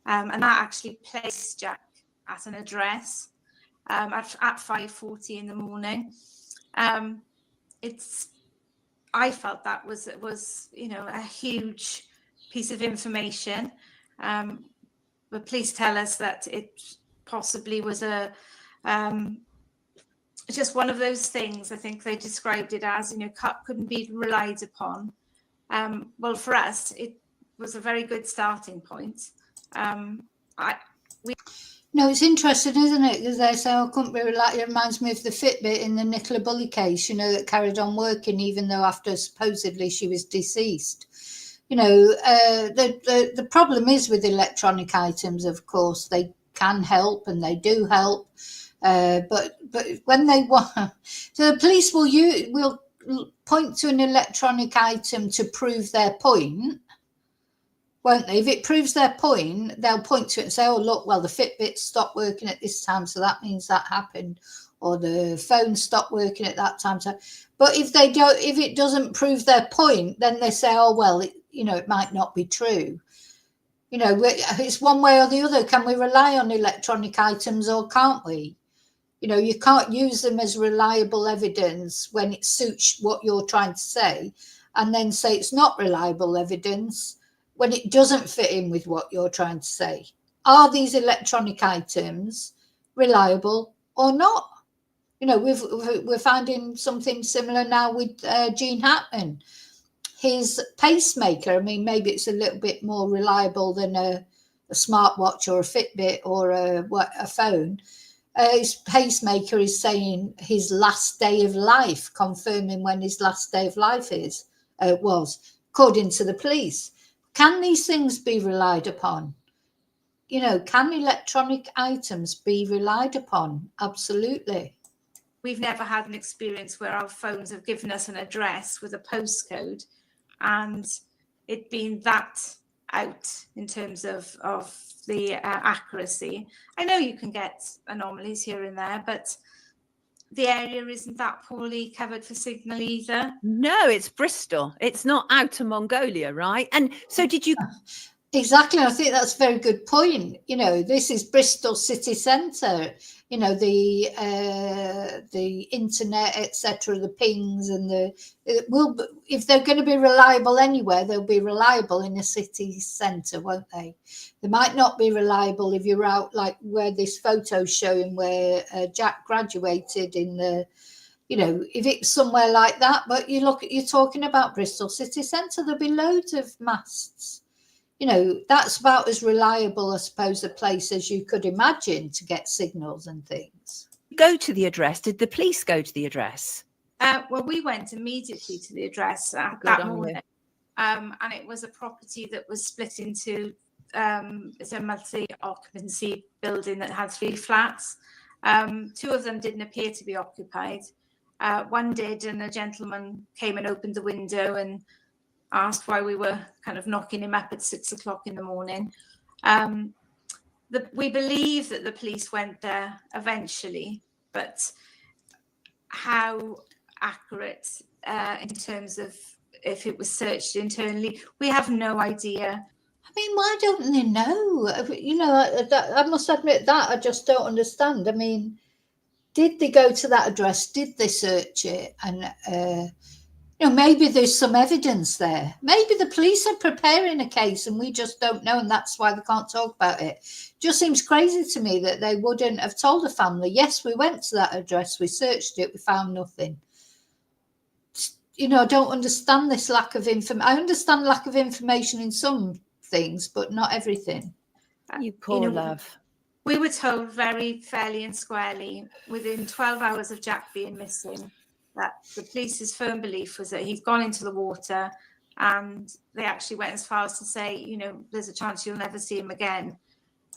And that actually placed Jack at an address at 5:40 in the morning. I felt that was a huge piece of information. But please tell us that it possibly was just one of those things. I think they described it as, couldn't be relied upon. Well, for us, it was a very good starting point. No, it's interesting, isn't it? Because they say, couldn't be relied. It reminds me of the Fitbit in the Nicola Bulley case, that carried on working even though after supposedly she was deceased. The problem is with electronic items, of course, they can help and they do help. But when they want, so the police will point to an electronic item to prove their point, won't they? If it proves their point, they'll point to it and say, oh, look, well, the Fitbit stopped working at this time, so that means that happened, or the phone stopped working at that time. But if it doesn't prove their point, then they say, oh, well, it might not be true. It's one way or the other. Can we rely on electronic items, or can't we? You can't use them as reliable evidence when it suits what you're trying to say, and then say it's not reliable evidence when it doesn't fit in with what you're trying to say. Are these electronic items reliable or not? We're finding something similar now with Gene Hackman. His pacemaker, maybe it's a little bit more reliable than a smartwatch or a Fitbit or a phone. His pacemaker is saying his last day of life, confirming when his last day of life was, according to the police. Can these things be relied upon? Can electronic items be relied upon? Absolutely. We've never had an experience where our phones have given us an address with a postcode and it being that out in terms of the accuracy. I know you can get anomalies here and there, but the area isn't that poorly covered for signal either. No, it's Bristol. It's not Outer Mongolia, right? And so did you... Exactly. I think that's a very good point. You know, this is Bristol city centre. You know, the internet, etc., the pings and if they're going to be reliable anywhere, they'll be reliable in a city centre, won't they? They might not be reliable if you're out like where this photo's showing where Jack graduated in the. You know, if it's somewhere like that, but you're talking about Bristol city centre, there'll be loads of masts. You know, that's about as reliable, I suppose, a place as you could imagine to get signals and things. Go to the address. Did the police go to the address? Well, we went immediately to the address that morning, and it was a property that was split into, it's a multi-occupancy building that had 3 flats. 2 of them didn't appear to be occupied. One did, and a gentleman came and opened the window and asked why we were kind of knocking him up at 6 o'clock in the morning. We believe that the police went there eventually, but how accurate in terms of if it was searched internally, we have no idea. I mean, why don't they know? You know, I must admit that I just don't understand. I mean, did they go to that address? Did they search it? And you know, maybe there's some evidence there. Maybe the police are preparing a case and we just don't know, and that's why they can't talk about it. Just seems crazy to me that they wouldn't have told the family, yes, we went to that address, we searched it, we found nothing. You know, I don't understand this lack of information. I understand lack of information in some things, but not everything. You poor love. We were told very fairly and squarely within 12 hours of Jack being missing that the police's firm belief was that he'd gone into the water, and they actually went as far as to say, you know, there's a chance you'll never see him again.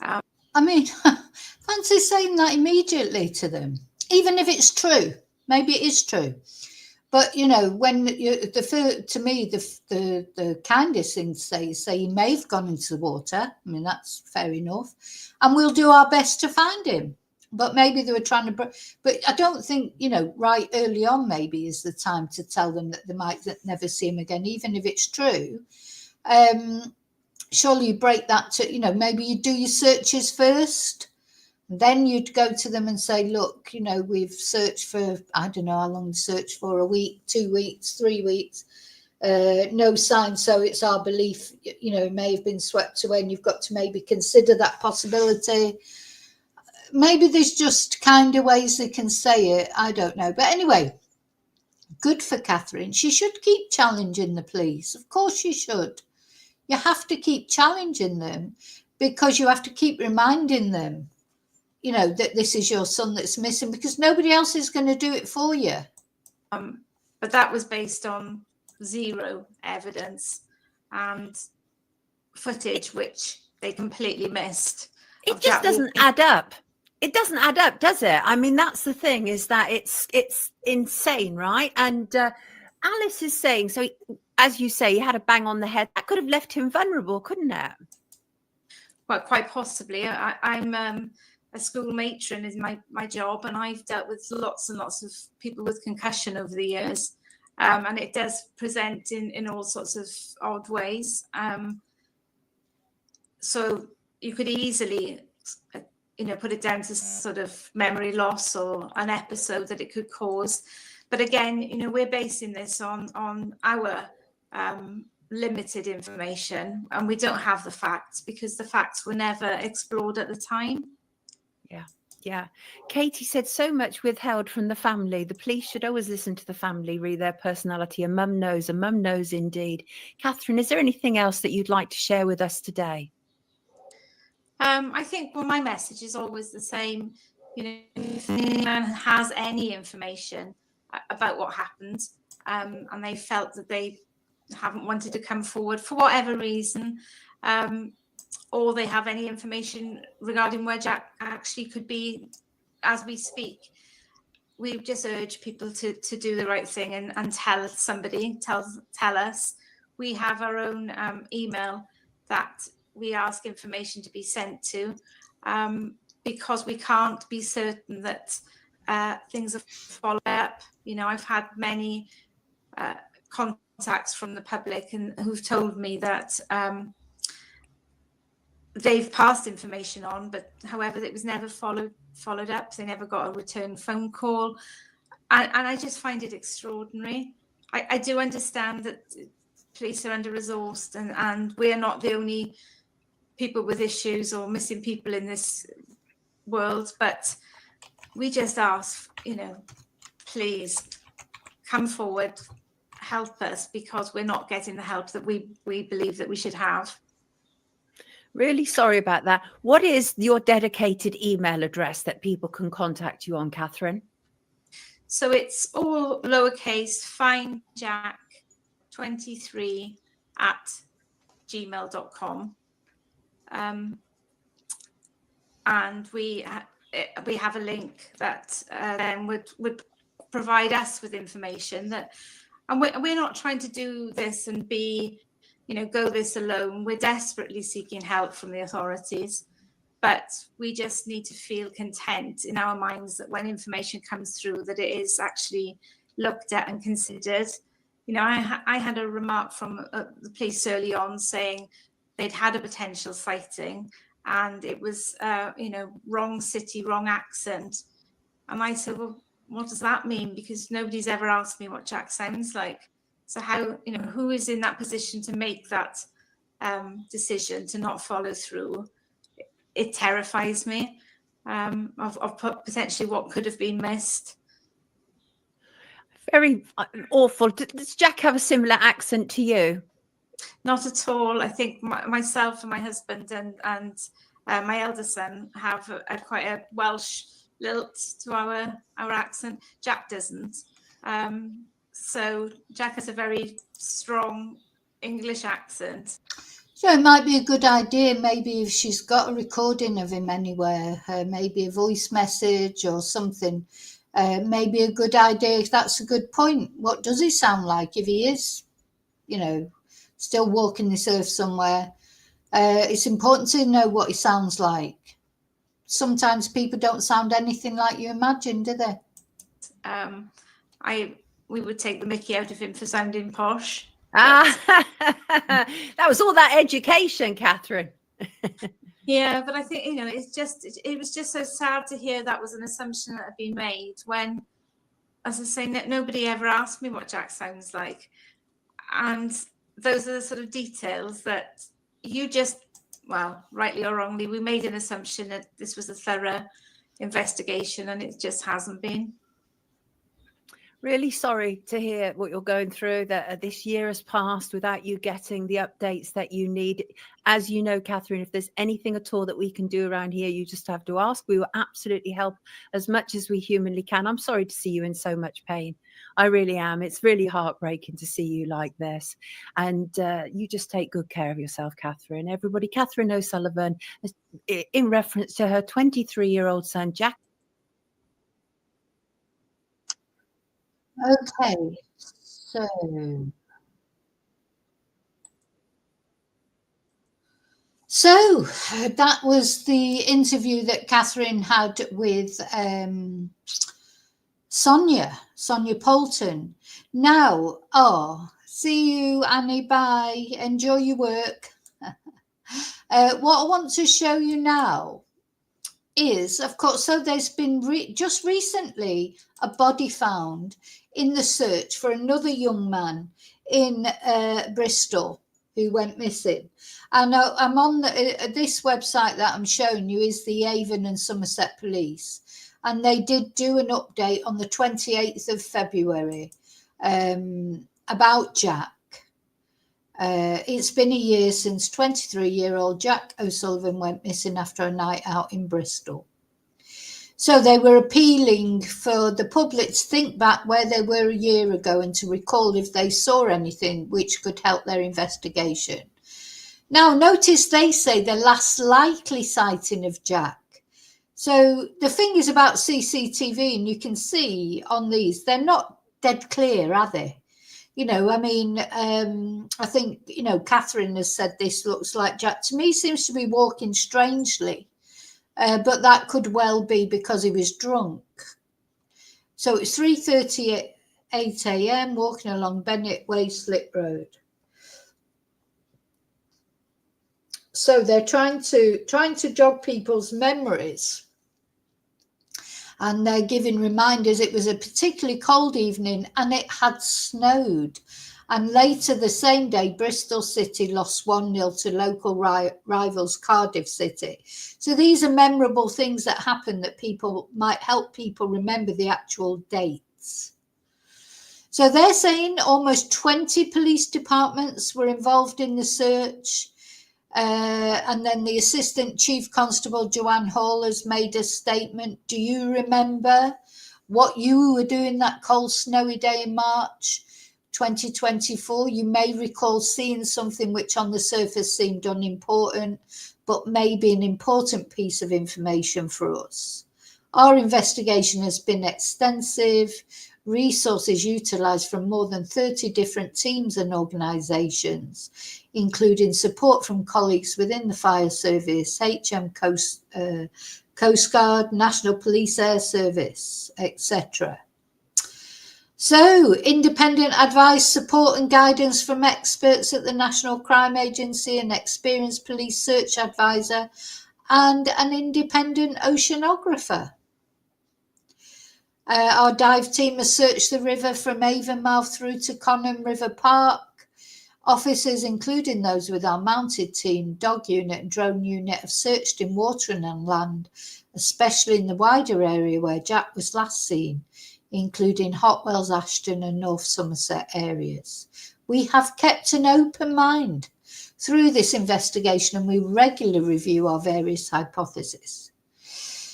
I mean, fancy saying that immediately to them, even if it's true. Maybe it is true. But, you know, when to me, the kindest thing to say is say he may have gone into the water. I mean, that's fair enough. And we'll do our best to find him. But maybe they were trying to, but I don't think, you know, right early on maybe is the time to tell them that they might never see him again, even if it's true. Surely you break that to, you know, maybe you do your searches first. Then you'd go to them and say, look, you know, we've searched for, I don't know how long we searched for, a week, 2 weeks, 3 weeks, no sign. So it's our belief, you know, it may have been swept away, and you've got to maybe consider that possibility. Maybe there's just kind of ways they can say it. I don't know. But anyway, good for Catherine. She should keep challenging the police. Of course she should. You have to keep challenging them, because you have to keep reminding them, you know, that this is your son that's missing, because nobody else is going to do it for you. But that was based on 0 evidence and footage, which they completely missed. It just doesn't add up. It doesn't add up, does it? I mean, that's the thing, is that it's insane, right? And Alice is saying, so as you say, he had a bang on the head. That could have left him vulnerable, couldn't it? Well, quite possibly. I'm a school matron is my job, and I've dealt with lots and lots of people with concussion over the years, and it does present in all sorts of odd ways. So you could easily, you know, put it down to sort of memory loss or an episode that it could cause. But again, you know, we're basing this on our limited information, and we don't have the facts because the facts were never explored at the time. Yeah. Katie said, so much withheld from the family. The police should always listen to the family, read their personality. A mum knows indeed. Catherine, is there anything else that you'd like to share with us today? I think, well, my message is always the same. You know, if anyone has any information about what happened, and they felt that they haven't wanted to come forward for whatever reason, or they have any information regarding where Jack actually could be as we speak, we just urge people to do the right thing and tell somebody, tell us. We have our own email that we ask information to be sent to, because we can't be certain that things are followed up. You know, I've had many contacts from the public and who've told me that they've passed information on, but however, it was never followed up. They never got a return phone call. And I just find it extraordinary. I do understand that police are under-resourced, and we're not the only people with issues or missing people in this world, but we just ask, please come forward, help us, because we're not getting the help that we believe that we should have. Really sorry about that. What is your dedicated email address that people can contact you on, Catherine? So it's all lowercase, findjack23@gmail.com. And we have a link that then would provide us with information that, and we're not trying to do this and be, go this alone. We're desperately seeking help from the authorities, but we just need to feel content in our minds that when information comes through, that it is actually looked at and considered. I had a remark from the police early on saying they'd had a potential sighting, and it was, wrong city, wrong accent. And I said, well, what does that mean? Because nobody's ever asked me what Jack sounds like. So how, who is in that position to make that decision to not follow through? It terrifies me of potentially what could have been missed. Very awful. Does Jack have a similar accent to you? Not at all. I think myself and my husband and my eldest son have quite a Welsh lilt to our accent. Jack doesn't. So Jack has a very strong English accent. So it might be a good idea, maybe if she's got a recording of him anywhere, maybe a voice message or something. Maybe a good idea, if that's a good point. What does he sound like if he is, still walking this earth somewhere? It's important to know what he sounds like. Sometimes people don't sound anything like you imagine, do they? We would take the mickey out of him for sounding posh. That was all that education, Catherine. Yeah, but I think, it was just so sad to hear that was an assumption that had been made when, as I say, nobody ever asked me what Jack sounds like. And those are the sort of details that you just, well, rightly or wrongly, we made an assumption that this was a thorough investigation, and it just hasn't been. Really sorry to hear what you're going through, that this year has passed without you getting the updates that you need. As you know, Catherine, if there's anything at all that we can do around here, you just have to ask. We will absolutely help as much as we humanly can. I'm sorry to see you in so much pain. I really am. It's really heartbreaking to see you like this. And you just take good care of yourself, Catherine. Everybody, Catherine O'Sullivan, in reference to her 23-year-old son, Jack. Okay, so that was the interview that Catherine had with Sonia Poulson. Now, see you, Annie. Bye. Enjoy your work. What I want to show you now is, of course, so there's been just recently a body found in the search for another young man in Bristol who went missing. And I'm on this website that I'm showing you is the Avon and Somerset Police, and they did do an update on the 28th of February about Jack. It's been a year since 23-year-old Jack O'Sullivan went missing after a night out in Bristol. So they were appealing for the public to think back where they were a year ago and to recall if they saw anything which could help their investigation. Now, notice they say the last likely sighting of Jack. So the thing is about CCTV, and you can see on these, they're not dead clear, are they? I think, Catherine has said this looks like Jack. To me, seems to be walking strangely, but that could well be because he was drunk. So it's 3:38 a.m. walking along Bennett Way Slip Road. So they're trying to jog people's memories. And they're giving reminders. It was a particularly cold evening and it had snowed. And later the same day, Bristol City lost 1-0 to local rivals Cardiff City. So these are memorable things that happen that people might help people remember the actual dates. So they're saying almost 20 police departments were involved in the search. And then the Assistant Chief Constable Joanne Hall has made a statement. Do you remember what you were doing that cold, snowy day in March 2024? You may recall seeing something which on the surface seemed unimportant, but may be an important piece of information for us. Our investigation has been extensive. Resources utilised from more than 30 different teams and organisations, including support from colleagues within the Fire Service, HM Coast Guard, National Police Air Service, etc. So, independent advice, support and guidance from experts at the National Crime Agency, an experienced police search advisor, and an independent oceanographer. Our dive team has searched the river from Avonmouth through to Conham River Park. Officers, including those with our mounted team, dog unit and drone unit, have searched in water and on land, especially in the wider area where Jack was last seen, including Hotwells, Ashton and North Somerset areas. We have kept an open mind through this investigation and we regularly review our various hypotheses.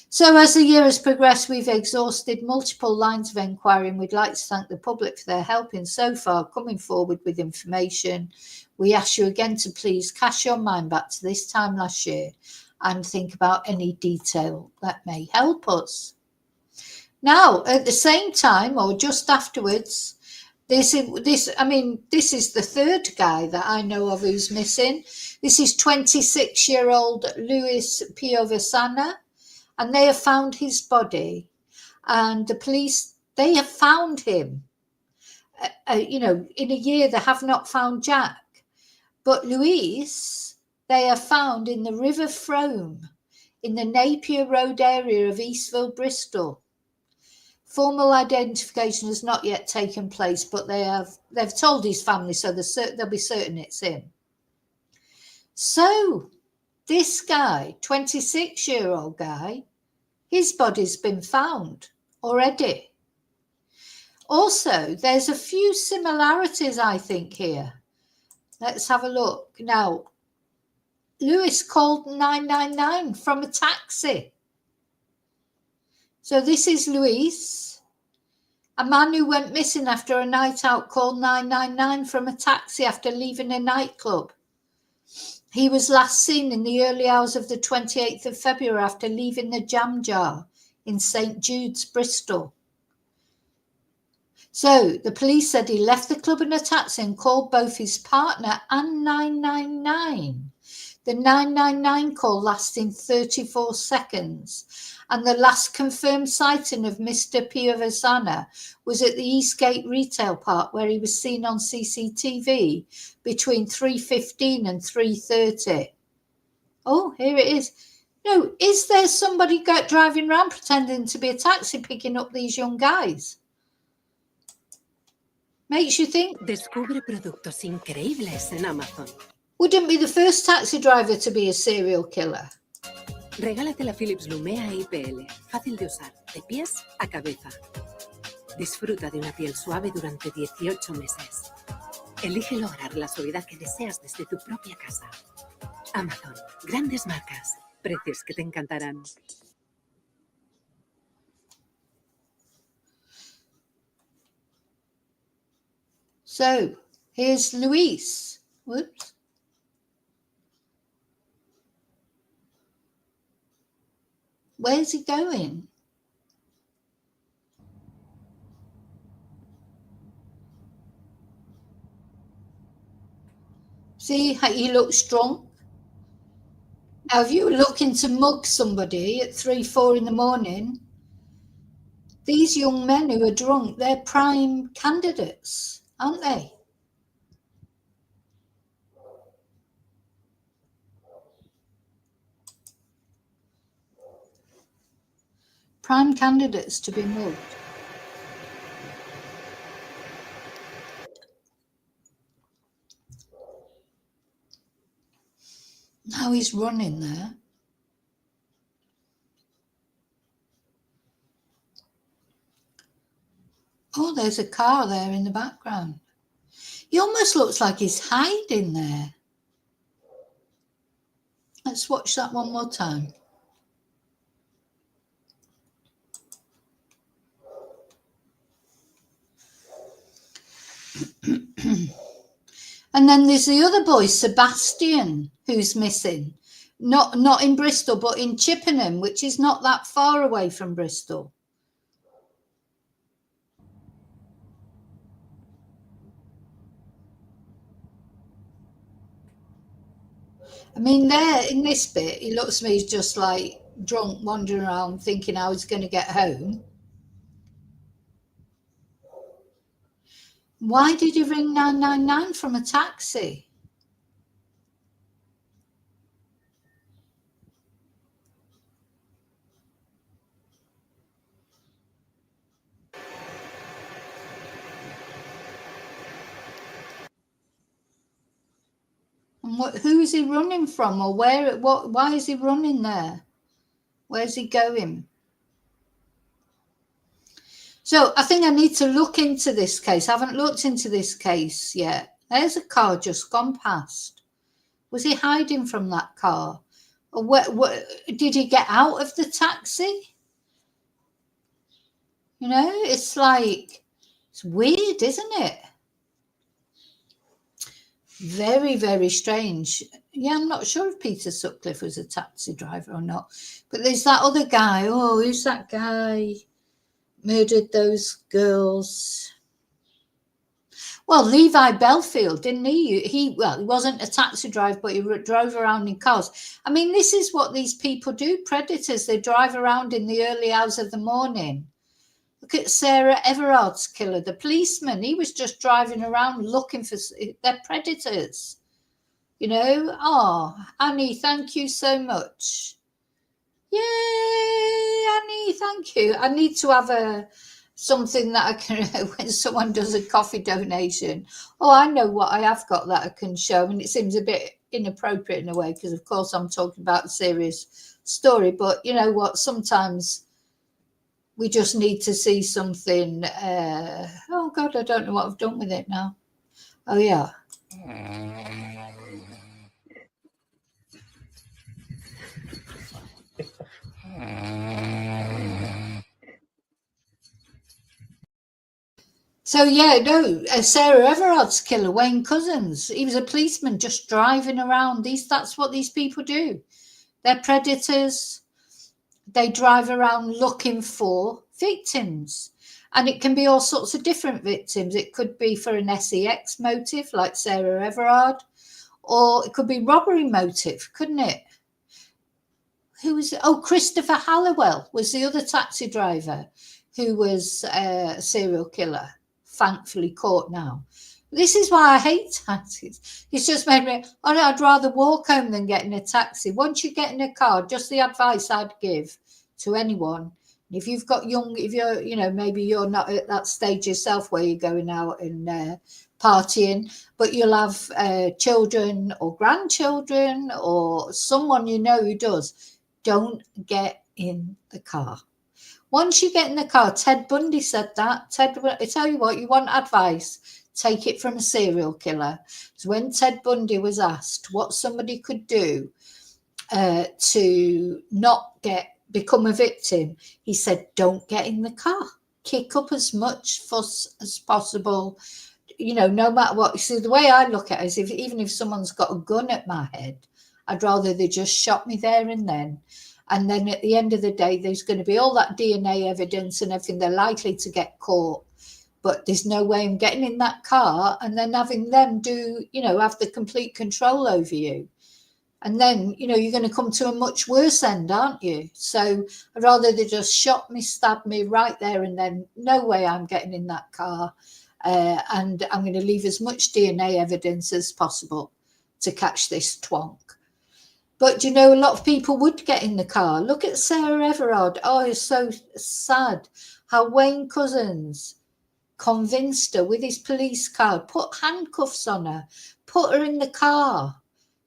So as the year has progressed, we've exhausted multiple lines of inquiry and we'd like to thank the public for their help in so far coming forward with information. We ask you again to please cast your mind back to this time last year and think about any detail that may help us. Now, at the same time or just afterwards, this is the third guy that I know of who's missing. This is 26-year-old Luis Piovesana. And they have found his body, and the police, they have found him. In a year they have not found Jack. But Luis, they are found in the River Frome, in the Napier Road area of Eastville, Bristol. Formal identification has not yet taken place, but they've told his family, so they'll be certain it's him. So this guy, 26-year-old guy, his body's been found already. Also, there's a few similarities, I think, here. Let's have a look. Now, Lewis called 999 from a taxi. So this is Luis, a man who went missing after a night out, called 999 from a taxi after leaving a nightclub. He was last seen in the early hours of the 28th of February after leaving the Jam Jar in St. Jude's, Bristol. So the police said he left the club in a taxi and called both his partner and 999. The 999 call lasting 34 seconds. And the last confirmed sighting of Mr. Piovesana was at the Eastgate Retail Park, where he was seen on CCTV between 3:15 and 3:30. Oh, here it is. No, is there somebody driving around pretending to be a taxi picking up these young guys? Makes you think. Descubre productos increíbles en Amazon. Wouldn't be the first taxi driver to be a serial killer. Regálate la Philips Lumea IPL, fácil de usar, de pies a cabeza. Disfruta de una piel suave durante 18 meses. Elige lograr la suavidad que deseas desde tu propia casa. Amazon, grandes marcas, precios que te encantarán. So, here's Luis. Whoops. Where's he going? See how he looks drunk? Now, if you were looking to mug somebody at 3-4 in the morning, these young men who are drunk, they're prime candidates, aren't they? Prime candidates to be mugged. Now he's running there. Oh, there's a car there in the background. He almost looks like he's hiding there. Let's watch that one more time. And then there's the other boy, Sebastian, who's missing. Not in Bristol, but in Chippenham, which is not that far away from Bristol. I mean, there in this bit, he looks to me, he's just like drunk, wandering around, thinking how he's going to get home. Why did he ring 999 from a taxi? And who is he running from, or where? What? Why is he running there? Where's he going? So I think I need to look into this case. I haven't looked into this case yet. There's a car just gone past. Was he hiding from that car? Or did he get out of the taxi? You know, it's like, it's weird, isn't it? Very, very strange. Yeah, I'm not sure if Peter Sutcliffe was a taxi driver or not. But there's that other guy. Oh, who's that guy? Murdered those girls. Well, Levi Belfield, didn't he? He wasn't a taxi driver, but he drove around in cars. I mean, this is what these people do, predators. They drive around in the early hours of the morning. Look at Sarah Everard's killer, the policeman. He was just driving around looking for their predators. You know, oh, Annie, thank you so much. Yay, Annie, thank you. I need to have something that I can, when someone does a coffee donation. Oh, I know what I have got that I can show. And it seems a bit inappropriate in a way, because of course I'm talking about a serious story. But you know what, sometimes we just need to see something. Oh God, I don't know what I've done with it now. Oh yeah. So yeah, no, Sarah Everard's killer, Wayne Couzens, he was a policeman just driving around. That's what these people do. They're predators. They drive around looking for victims. And it can be all sorts of different victims. It could be for an sex motive, like Sarah Everard, or it could be robbery motive, couldn't it? Who was it? Oh, Christopher Halliwell was the other taxi driver who was a serial killer, thankfully caught now. This is why I hate taxis. It's just made me, oh no, I'd rather walk home than get in a taxi. Once you get in a car, just the advice I'd give to anyone, if you've got if you're, you know, maybe you're not at that stage yourself where you're going out and partying, but you'll have children or grandchildren or someone you know who does, don't get in the car. Once you get in the car, Ted Bundy said that. I tell you what, you want advice, take it from a serial killer. So when Ted Bundy was asked what somebody could do to not become a victim, he said, don't get in the car. Kick up as much fuss as possible. You know, no matter what. See, the way I look at it is even if someone's got a gun at my head, I'd rather they just shot me there and then. And then at the end of the day, there's going to be all that DNA evidence and everything. They're likely to get caught. But there's no way I'm getting in that car and then having them have the complete control over you. And then, you know, you're going to come to a much worse end, aren't you? So I'd rather they just shot me, stabbed me right there and then. No way I'm getting in that car. And I'm going to leave as much DNA evidence as possible to catch this twonk. But, you know, a lot of people would get in the car. Look at Sarah Everard. Oh, it's so sad how Wayne Cousins convinced her with his police card, put handcuffs on her, put her in the car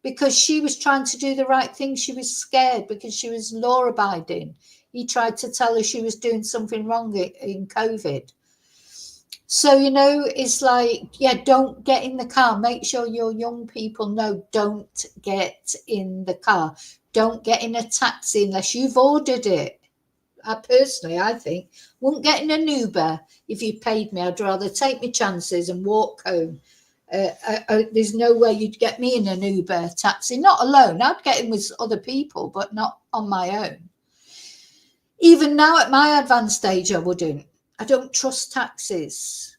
because she was trying to do the right thing. She was scared because she was law-abiding. He tried to tell her she was doing something wrong in COVID. So, you know, it's like, yeah, don't get in the car. Make sure your young people know, don't get in the car. Don't get in a taxi unless you've ordered it. I think, wouldn't get in an Uber if you paid me. I'd rather take my chances and walk home. There's no way you'd get me in an Uber taxi, not alone. I'd get in with other people, but not on my own. Even now at my advanced age, I wouldn't. I don't trust taxis,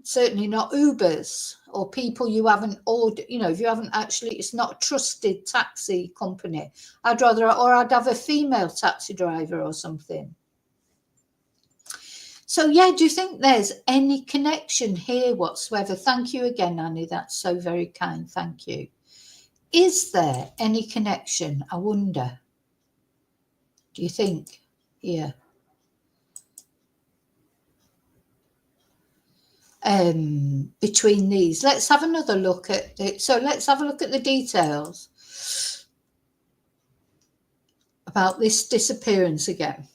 certainly not Ubers or people you haven't ordered. You know, if you haven't actually, it's not a trusted taxi company. I'd have a female taxi driver or something. So, yeah, do you think there's any connection here whatsoever? Thank you again, Annie. That's so very kind. Thank you. Is there any connection? I wonder. Do you think? Yeah. Between these, let's have another look at it. So let's have a look at the details about this disappearance again.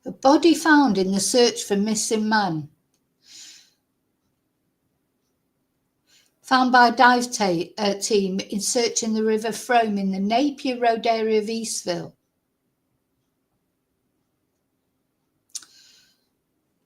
A body found in the search for missing man. Found by a dive team in searching the River Frome in the Napier Road area of Eastville.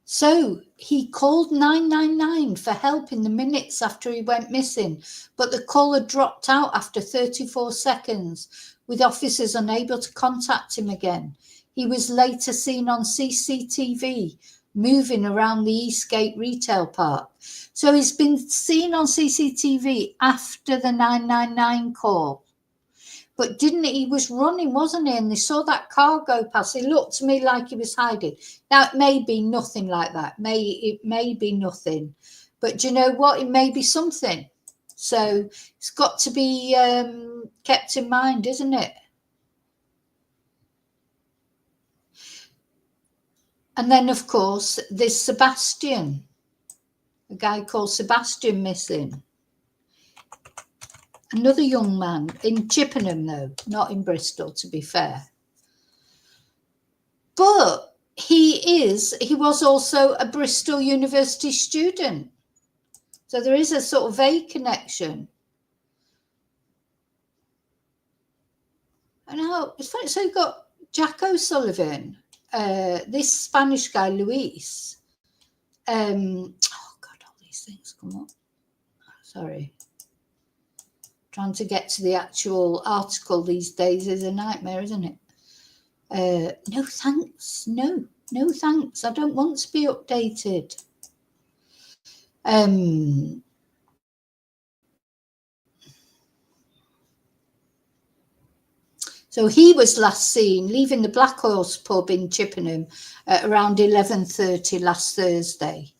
So he called 999 for help in the minutes after he went missing, but the caller dropped out after 34 seconds, with officers unable to contact him again. He was later seen on CCTV moving around the Eastgate retail park. So he's been seen on CCTV after the 999 call. But he was running, wasn't he? And they saw that car go past. It looked to me like he was hiding. Now, it may be nothing like that. It may be nothing. But do you know what? It may be something. So it's got to be kept in mind, isn't it? And then, of course, there's Sebastian, a guy called Sebastian missing. Another young man in Chippenham, though, not in Bristol, to be fair. But he was also a Bristol University student. So there is a sort of vague connection. And it's funny, so you've got Jack O'Sullivan, this Spanish guy, Luis. Oh, God, all these things come up. Sorry. Trying to get to the actual article these days is a nightmare, isn't it? No thanks. No thanks. I don't want to be updated. So he was last seen leaving the Black Horse pub in Chippenham at around 11:30 last Thursday.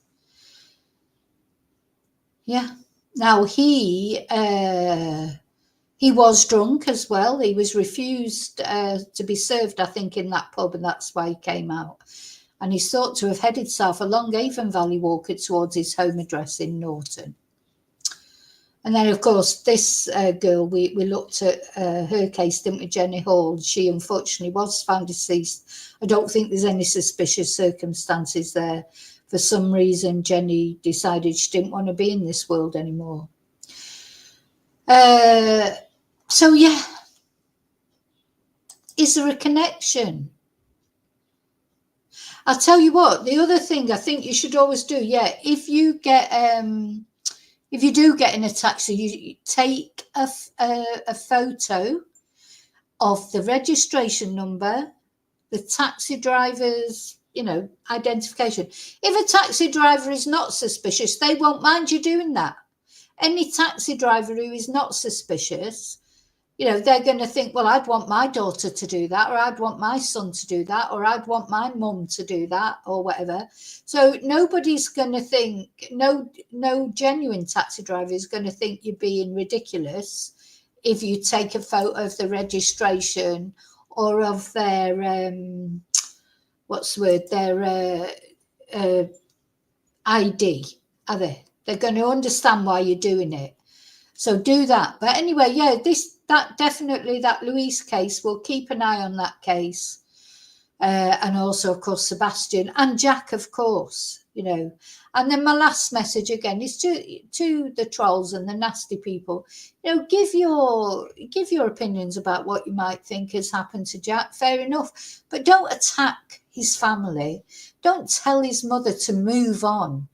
Yeah. Now he was drunk as well. He was refused to be served, I think, in that pub, and that's why he came out. And he's thought to have headed south along Avon Valley Walker towards his home address in Norton. And then, of course, this girl, we looked at her case, didn't we, Jenny Hall? She unfortunately was found deceased. I don't think there's any suspicious circumstances there. For some reason, Jenny decided she didn't want to be in this world anymore. So, yeah. Is there a connection? I'll tell you what, the other thing I think you should always do, if you get... if you do get in a taxi, you take a photo of the registration number, the taxi driver's, identification. If a taxi driver is not suspicious, they won't mind you doing that. Any taxi driver who is not suspicious, You know, they're going to think, well, I'd want my daughter to do that, or I'd want my son to do that, or I'd want my mum to do that, or whatever. So nobody's going to think, no genuine taxi driver is going to think you're being ridiculous if you take a photo of the registration or of their, their ID, are they? They're going to understand why you're doing it. So do that. But anyway, yeah, that Louise case, we'll keep an eye on that case. And also, of course, Sebastian and Jack, of course, you know. And then my last message again is to the trolls and the nasty people, you know, give your opinions about what you might think has happened to Jack. Fair enough. But don't attack his family. Don't tell his mother to move on,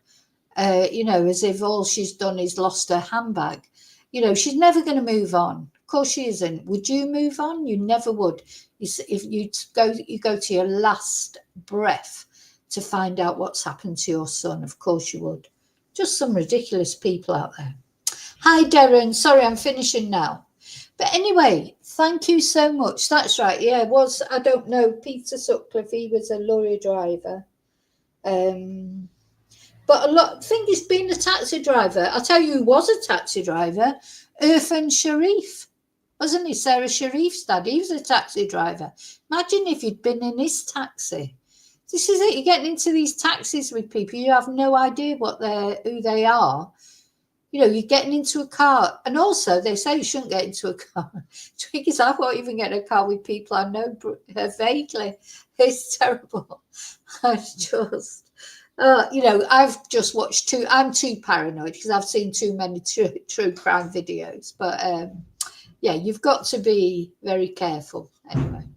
you know, as if all she's done is lost her handbag. You know, she's never going to move on. Of course she isn't. Would you move on? You never would. If you go to your last breath to find out what's happened to your son. Of course you would. Just some ridiculous people out there. Hi, Darren. Sorry, I'm finishing now. But anyway, thank you so much. That's right. Yeah, I don't know, Peter Sutcliffe, he was a lorry driver. But I think he's been a taxi driver. I'll tell you who was a taxi driver. Irfan Sharif. Wasn't he? Sarah Sharif's dad. He was a taxi driver. Imagine if you'd been in his taxi. This is it. You're getting into these taxis with people. You have no idea who they are. You know, you're getting into a car. And also, they say you shouldn't get into a car. Because I won't even get in a car with people I know vaguely. It's terrible. I just... you know, I've just watched I'm too paranoid because I've seen too many true crime videos. But yeah, you've got to be very careful anyway.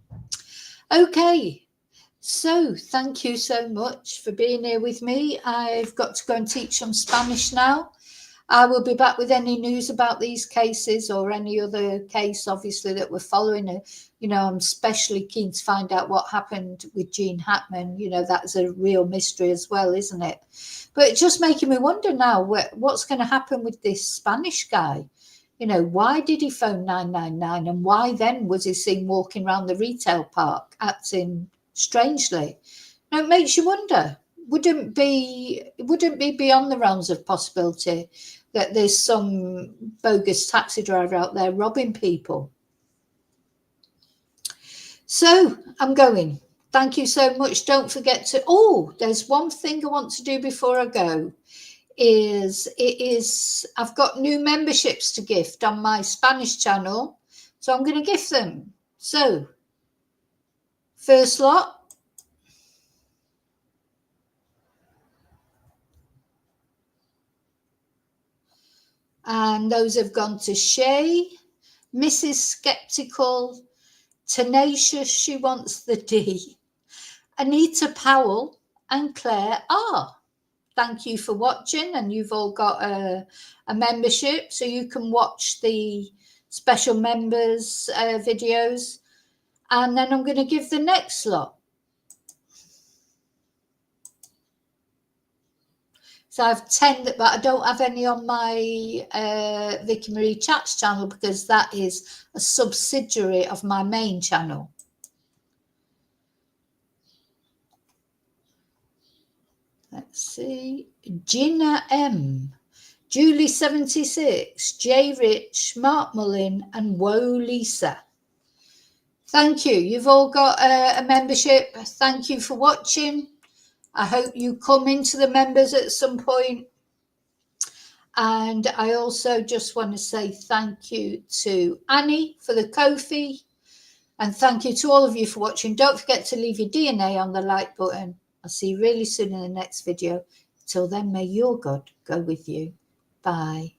Okay, so thank you so much for being here with me. I've got to go and teach some Spanish now. I will be back with any news about these cases or any other case, obviously, that we're following. You know, I'm especially keen to find out what happened with Gene Hackman. You know, that's a real mystery as well, isn't it? But it's just making me wonder now what's going to happen with this Spanish guy. You know, why did he phone 999 and why then was he seen walking around the retail park acting strangely? You know, it makes you wonder. Wouldn't be beyond the realms of possibility that there's some bogus taxi driver out there robbing people. So I'm going. Thank you so much. Don't forget to, there's one thing I want to do before I go. I've got new memberships to gift on my Spanish channel. So I'm going to gift them. So first lot. And those have gone to Shay, Mrs. Skeptical, Tenacious, she wants the D, Anita Powell, and Claire R. Thank you for watching, and you've all got a membership, so you can watch the special members videos. And then I'm going to give the next lot. So I have 10, but I don't have any on my Vicky Marie Chats channel because that is a subsidiary of my main channel. Let's see. Gina M, Julie 76, Jay Rich, Mark Mullin, and Woe Lisa. Thank you. You've all got a membership. Thank you for watching. I hope you come into the members at some point. And I also just want to say thank you to Annie for the Ko-fi. And thank you to all of you for watching. Don't forget to leave your DNA on the like button. I'll see you really soon in the next video. Till then, may your God go with you. Bye.